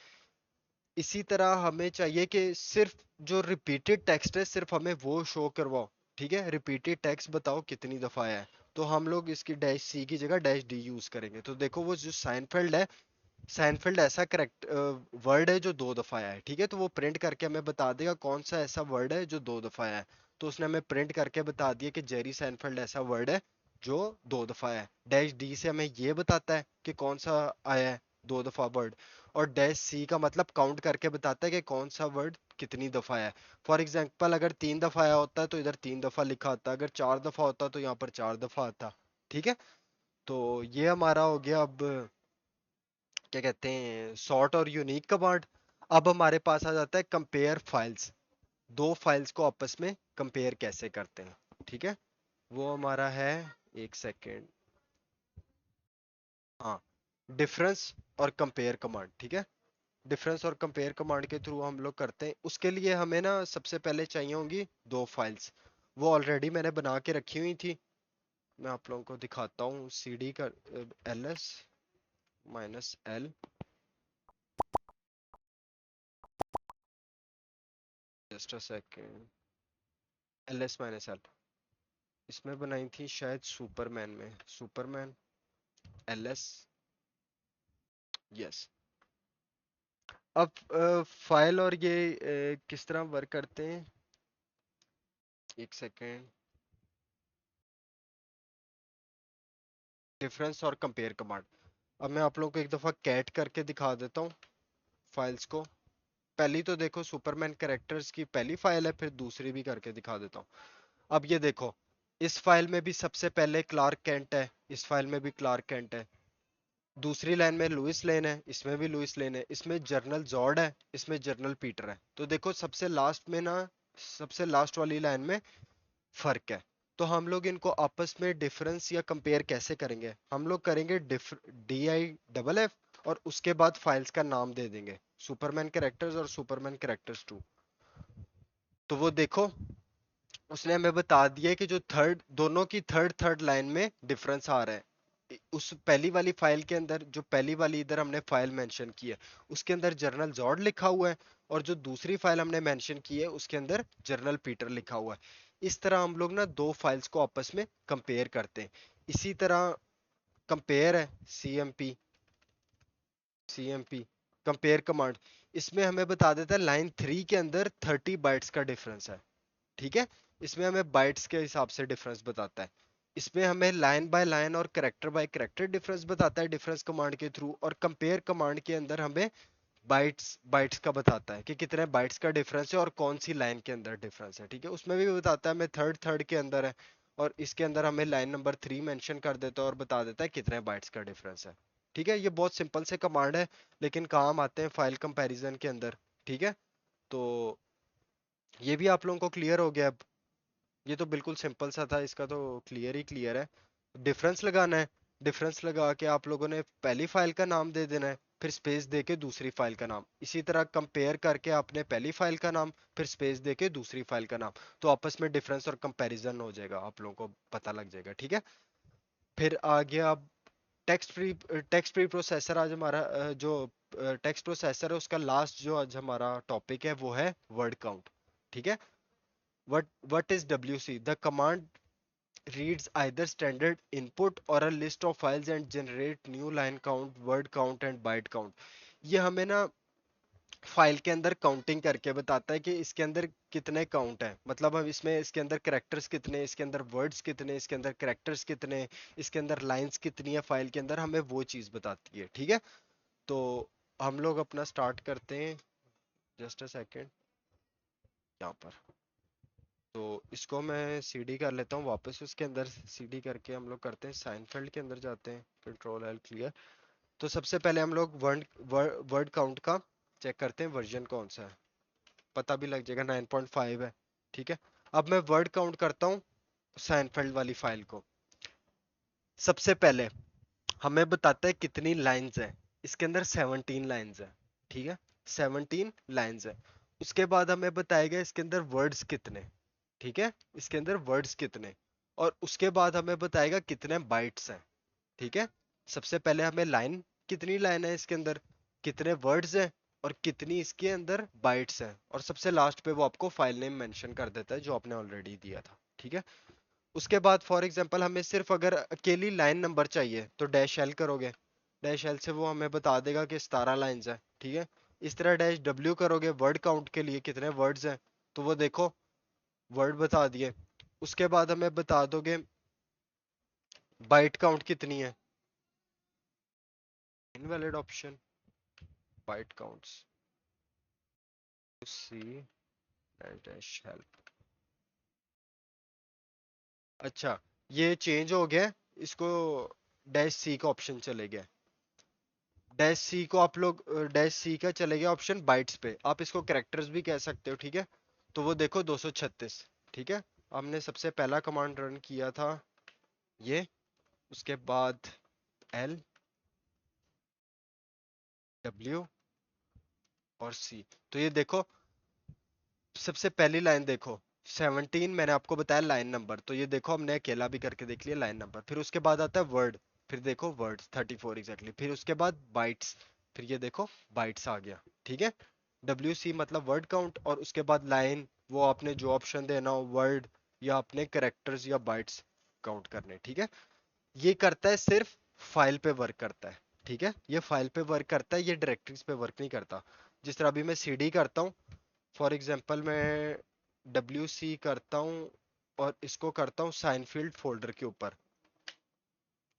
Speaker 1: इसी तरह हमें चाहिए कि सिर्फ जो रिपीटेड टेक्स्ट है सिर्फ हमें वो शो करवाओ, ठीक है। रिपीटेड टेक्स्ट बताओ कितनी दफा आया है। तो हम लोग इसकी डैश सी की जगह डैश डी यूज करेंगे। तो देखो वो जो साइनफेल्ड है, सैनफील्ड ऐसा करेक्ट वर्ड है जो 2 दफा आया है, ठीक है। तो वो प्रिंट करके हमें बता देगा कौन सा ऐसा वर्ड है जो 2 दफा आया है। तो उसने हमें प्रिंट करके बता दिया कि जेरी सैनफील्ड ऐसा वर्ड है जो 2 दफा आया है। डैश डी से हमें ये बताता है कि कौन सा आया है 2 दफा वर्ड। और डैश सी का मतलब काउंट करके बताता है कि कौन सा वर्ड कितनी दफा आया है। फॉर एग्जाम्पल अगर 3 दफा आया होता है तो इधर 3 दफा लिखा आता, अगर 4 दफा होता तो यहाँ पर 4 दफा आता, ठीक है। तो ये हमारा हो गया। अब क्या कहते हैं, सॉर्ट और यूनिक कमांड। अब हमारे पास आ जाता है कंपेयर फाइल्स। दो फाइल्स को आपस में कंपेयर कैसे करते हैं, ठीक है। वो हमारा है, एक सेकेंड, हाँ, डिफरेंस और कंपेयर कमांड, ठीक है। डिफरेंस और कंपेयर कमांड के थ्रू हम लोग करते हैं। उसके लिए हमें ना सबसे पहले चाहिए होंगी 2 फाइल्स। वो ऑलरेडी मैंने बना के रखी हुई थी, मैं आप लोगों को दिखाता हूँ। सी डी का LS-L, just a second, LS-L, इसमें बनाई थी शायद सुपरमैन में, सुपरमैन LS, यस। अब फाइल और ये किस तरह वर्क करते हैं, एक सेकेंड। डिफरेंस और कंपेयर कमांड। अब मैं आप लोगों को एक दफा कैट करके दिखा देता हूँ फाइल्स को। पहली तो देखो सुपरमैन कैरेक्टर्स की पहली फाइल है, फिर दूसरी भी करके दिखा देता हूँ। अब ये देखो, इस फाइल में भी सबसे पहले क्लार्क कैंट है, इस फाइल में भी क्लार्क कैंट है। दूसरी लाइन में लुइस लेन है, इसमें भी लुइस लेन है। इसमें जर्नल जॉर्ड है, इसमें जर्नल पीटर है। तो देखो सबसे लास्ट में ना, सबसे लास्ट वाली लाइन में फर्क है। तो हम लोग इनको आपस में डिफरेंस या कंपेयर कैसे करेंगे, हम लोग करेंगे DI, और उसके बाद फाइल्स का नाम दे देंगे, सुपरमैन कैरेक्टर्स और सुपरमैन कैरेक्टर्स 2। तो वो देखो उसने हमें बता दिया कि जो थर्ड, दोनों की थर्ड थर्ड लाइन में डिफरेंस आ रहा है। उस पहली वाली फाइल के अंदर, जो पहली वाली इधर हमने फाइल मेंशन की है, उसके अंदर जर्नल जॉर्ड लिखा हुआ है। और जो दूसरी फाइल हमने मेंशन की है उसके अंदर जर्नल पीटर लिखा हुआ है। इस तरह हम लोग ना दो फाइल्स को आपस में कंपेयर करते हैं। इसी तरह कंपेयर है, CMP कंपेयर कमांड। इसमें हमें बता देता है लाइन 3 के अंदर 30 बाइट्स का डिफरेंस है, ठीक है। इसमें हमें बाइट्स के हिसाब से डिफरेंस बताता है। इसमें हमें लाइन बाय लाइन और करेक्टर बाय करेक्टर डिफरेंस बताता है डिफरेंस कमांड के थ्रू। और कंपेयर कमांड के अंदर हमें बाइट्स बाइट्स का बताता है कि कितने बाइट्स का डिफरेंस है और कौन सी लाइन के अंदर डिफरेंस है, ठीक है। उसमें भी बताता है हमें थर्ड थर्ड के अंदर है, और इसके अंदर हमें लाइन नंबर 3 मेंशन कर देता है और बता देता है कितने बाइट्स का डिफरेंस है, ठीक है। ये बहुत सिंपल से कमांड है, लेकिन काम आते हैं फाइल कंपैरिजन के अंदर, ठीक है। तो ये भी आप लोगों को क्लियर हो गया अब। ये तो बिल्कुल सिंपल सा था, इसका तो क्लियर ही क्लियर है। डिफरेंस लगाना है, डिफरेंस लगा के आप लोगों ने पहली फाइल का नाम दे देना है, फिर स्पेस दे के दूसरी फाइल का नाम। इसी तरह कंपेयर करके आपने पहली फाइल का नाम, फिर स्पेस दे के दूसरी फाइल का नाम। तो आपस में डिफरेंस और कंपैरिजन हो जाएगा, आप लोगों को पता लग जाएगा, ठीक है। फिर आ गया अब टेक्स्ट प्री प्रोसेसर। आज हमारा जो टेक्स्ट प्रोसेसर है उसका लास्ट जो आज हमारा टॉपिक है वो है वर्ड काउंट, ठीक है। What is WC? The command reads either standard input or a list of files and generate new line count, word count and byte count. ये हमें ना फाइल के अंदर काउंटिंग करके बताता है कि इसके अंदर कितने काउंट है। मतलब हम इसमें, इसके अंदर करेक्टर्स कितने, इसके अंदर वर्ड्स कितने, इसके अंदर करेक्टर्स कितने, इसके अंदर लाइंस कितनी है फाइल के अंदर, हमें वो चीज़ बताती है, ठीक है। तो हम लोग अपना स्टार्ट करते हैं, जस्ट अ सेकेंड, यहाँ पर। तो इसको मैं सीडी कर लेता हूँ वापस। उसके अंदर सीडी करके हम लोग करते हैं, साइनफेल्ड के अंदर जाते हैं, कंट्रोल एल क्लियर। तो सबसे पहले हम लोग वर्ड वर्ड काउंट का चेक करते हैं, वर्जन कौन सा है, पता भी लग जाएगा 9.5 है। ठीक है, अब मैं वर्ड काउंट करता हूँ साइनफेल्ड वाली फाइल को। सबसे पहले हमें बताता है कितनी लाइंस है, इसके अंदर 17 लाइंस है। ठीक है, 17 लाइंस है। उसके बाद हमें बताएगा इसके अंदर वर्ड्स कितने। ठीक है, इसके अंदर वर्ड्स कितने, और उसके बाद हमें बताएगा कितने बाइट्स हैं। ठीक है, सबसे पहले हमें लाइन, कितनी लाइन है इसके अंदर, कितने वर्ड्स हैं, और कितनी इसके अंदर बाइट्स हैं, और सबसे लास्ट पे वो आपको फाइल नेम मेंशन कर देता है जो आपने ऑलरेडी दिया था। ठीक है, उसके बाद फॉर एग्जांपल हमें सिर्फ अगर अकेली लाइन नंबर चाहिए तो डैश एल करोगे, डैश एल से वो हमें बता देगा कि 17 लाइंस है। ठीक है, इस तरह डैश डब्ल्यू करोगे वर्ड काउंट के लिए कितने वर्ड्स हैं, तो वो देखो वर्ड बता दिए। उसके बाद हमें बता दोगे बाइट काउंट कितनी है, invalid option, byte counts C dash help. अच्छा, ये चेंज हो गया, इसको डैश सी का ऑप्शन चले गया। डैश सी को आप लोग डैश सी का चले गया ऑप्शन बाइट्स पे, आप इसको कैरेक्टर्स भी कह सकते हो। ठीक है, तो वो देखो 236। ठीक है, हमने सबसे पहला कमांड रन किया था ये, उसके बाद एल डब्ल्यू और सी। तो ये देखो सबसे पहली लाइन देखो 17, मैंने आपको बताया लाइन नंबर, तो ये देखो हमने अकेला भी करके देख लिया लाइन नंबर। फिर उसके बाद आता है वर्ड, फिर देखो वर्ड्स 34 एग्जैक्टली, फिर उसके बाद बाइट्स, फिर ये देखो बाइट्स आ गया। ठीक है, डब्ल्यू सी मतलब वर्ड काउंट, और उसके बाद लाइन, वो आपने जो ऑप्शन देना हो, वर्ड या अपने करेक्टर्स या बाइट्स काउंट करने। ठीक है, ये करता है सिर्फ फाइल पे वर्क करता है। ठीक है, ये फाइल पे वर्क करता है, ये डायरेक्टरीज पे वर्क नहीं करता। जिस तरह अभी मैं सीडी करता हूँ, फॉर एग्जांपल मैं डब्ल्यू सी करता हूँ और इसको करता हूँ साइनफील्ड फोल्डर के ऊपर,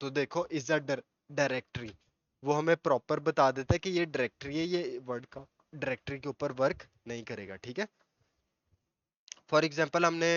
Speaker 1: तो देखो इज अ डायरेक्टरी, वो हमें प्रॉपर बता देता है कि ये डायरेक्टरी है, ये वर्ड का डायरेक्टरी के ऊपर वर्क नहीं करेगा। ठीक है, फॉर एग्जांपल हमने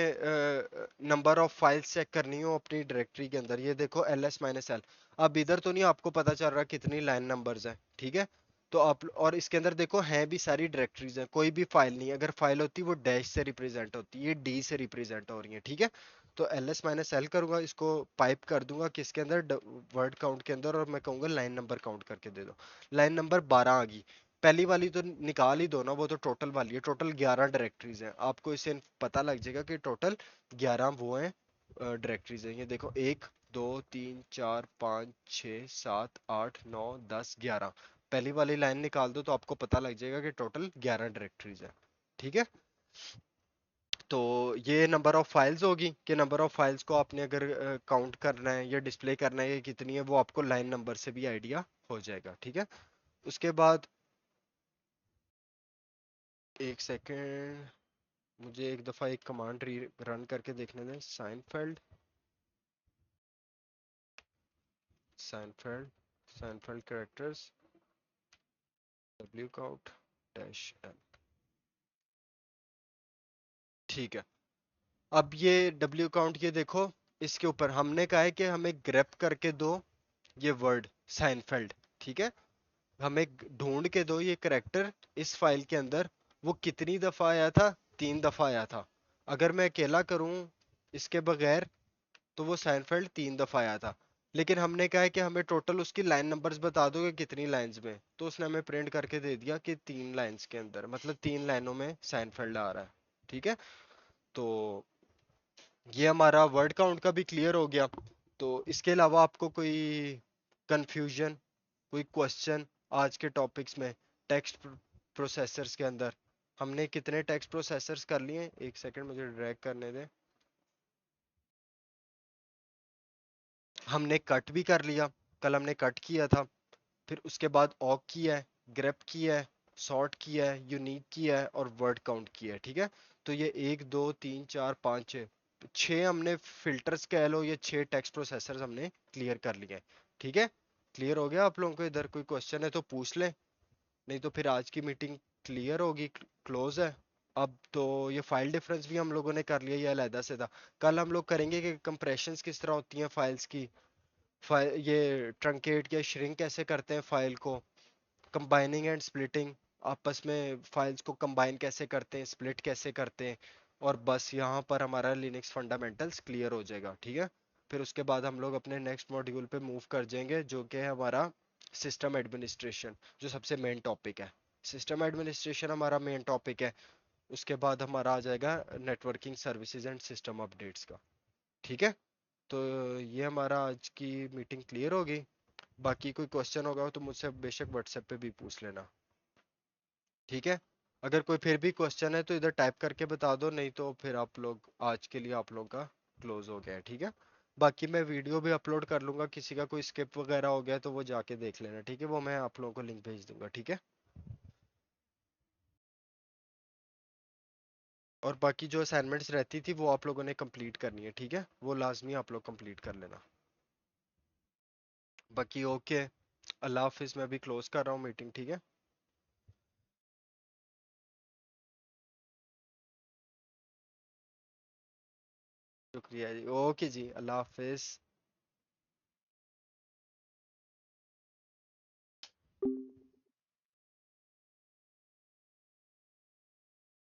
Speaker 1: नंबर ऑफ फाइल्स चेक करनी हो अपनी डायरेक्टरी के अंदर, ये देखो एल एस माइनस एल। अब इधर तो नहीं आपको पता चल रहा कितनी लाइन नंबर्स हैं। ठीक है, तो आप और इसके अंदर देखो हैं भी सारी डायरेक्टरीज हैं, कोई भी फाइल नहीं, अगर फाइल होती वो डैश से रिप्रेजेंट होती, ये डी से रिप्रेजेंट हो रही है। ठीक है, तो एल एस माइनस एल करूंगा, इसको पाइप कर दूंगा किसके अंदर, वर्ड काउंट के अंदर, और मैं कहूंगा लाइन नंबर काउंट करके दे दो। लाइन नंबर 12 आ गई, पहली वाली तो निकाल ही दो ना, वो तो टोटल वाली है, टोटल 11 डायरेक्टरीज हैं, आपको इससे पता लग जाएगा कि टोटल 11 वो हैं डायरेक्टरीज हैं। ये देखो 1 2 3 4 5 6 7 8 9 10 11, पहली वाली लाइन निकाल दो तो आपको पता लग जाएगा कि टोटल 11 डायरेक्टरीज है। ठीक है, तो ये नंबर ऑफ फाइल्स होगी कि नंबर ऑफ फाइल्स को आपने अगर काउंट करना है या डिस्प्ले करना है कि कितनी है, वो आपको लाइन नंबर से भी आइडिया हो जाएगा। ठीक है, उसके बाद एक सेकेंड, मुझे एक दफ़ा एक कमांड रन करके देखने दें, Seinfeld Seinfeld Seinfeld characters W count dash N. ठीक है, अब ये डब्ल्यू काउंट, ये देखो इसके ऊपर हमने कहा है कि हमें ग्रेप करके दो ये वर्ड साइनफेल्ड। ठीक है, हमें ढूंढ के दो ये करेक्टर इस फाइल के अंदर, वो कितनी दफ़ा आया था, 3 दफ़ा आया था। अगर मैं अकेला करूं इसके बगैर तो वो साइनफेल्ड 3 दफा आया था, लेकिन हमने कहा है कि हमें टोटल उसकी लाइन नंबर्स बता दो कि कितनी लाइंस में, तो उसने हमें प्रिंट करके दे दिया कि 3 लाइंस के अंदर, मतलब 3 लाइनों में साइनफेल्ड आ रहा है। ठीक है, तो ये हमारा वर्ड काउंट का भी क्लियर हो गया। तो इसके अलावा आपको कोई कंफ्यूजन, कोई क्वेश्चन आज के टॉपिक्स में, टेक्स्ट प्रोसेसर्स के अंदर हमने कितने टेक्स्ट प्रोसेसर्स कर लिए, एक सेकंड मुझे ड्रैग करने दें। हमने कट भी कर लिया, कल हमने कट किया था, फिर उसके बाद ऑक किया है, ग्रेप किया है, सॉर्ट किया है, यूनिक किया है, और वर्ड काउंट किया है। ठीक है, तो ये 1 2 3 4 5 6 छः हमने फिल्टर्स कह लो, ये 6 टेक्स्ट प्रोसेसर्स हमने क्लियर कर लिए हैं। ठीक है, क्लियर हो गया आप लोगों को, इधर कोई क्वेश्चन है तो पूछ लें, नहीं तो फिर आज की मीटिंग क्लियर होगी, क्लोज है। अब तो ये फाइल डिफरेंस भी हम लोगों ने कर लिया, ये अलहदा से था। कल हम लोग करेंगे कि कंप्रेशंस किस तरह होती हैं फाइल्स की, फाइल ये ट्रंकेट या श्रिंक कैसे करते हैं फाइल को, कंबाइनिंग एंड स्प्लिटिंग, आपस में फाइल्स को कंबाइन कैसे करते हैं, स्प्लिट कैसे करते हैं। और बस यहाँ पर हमारा लिनक्स फंडामेंटल्स क्लियर हो जाएगा, ठीक है। फिर उसके बाद हम लोग अपने नेक्स्ट मॉड्यूल पे मूव कर जाएंगे, जो कि है हमारा सिस्टम एडमिनिस्ट्रेशन, जो सबसे मेन टॉपिक है। सिस्टम एडमिनिस्ट्रेशन हमारा मेन टॉपिक है। उसके बाद हमारा आ जाएगा networking services and system updates का, ठीक है। तो ये हमारा आज की मीटिंग क्लियर होगी। बाकी कोई क्वेश्चन होगा तो मुझसे बेशक व्हाट्सएप पे भी पूछ लेना, ठीक है। अगर कोई फिर भी क्वेश्चन है तो इधर टाइप करके बता दो, नहीं तो फिर आप लोग आज के लिए आप लोग का क्लोज हो गया है, ठीक है। बाकी मैं वीडियो भी अपलोड कर लूंगा, किसी का कोई स्किप वगैरह हो गया तो वो जाके देख लेना, ठीक है। वो मैं आप लोगों को लिंक भेज दूंगा, ठीक है। और बाकी जो असाइनमेंट्स रहती थी वो आप लोगों ने कंप्लीट करनी है, ठीक है। वो लाजमी आप लोग कंप्लीट कर लेना। बाकी ओके, अल्लाह हाफिज, मैं भी क्लोज कर रहा हूँ मीटिंग, ठीक है। शुक्रिया जी, ओके जी, अल्लाह हाफिज।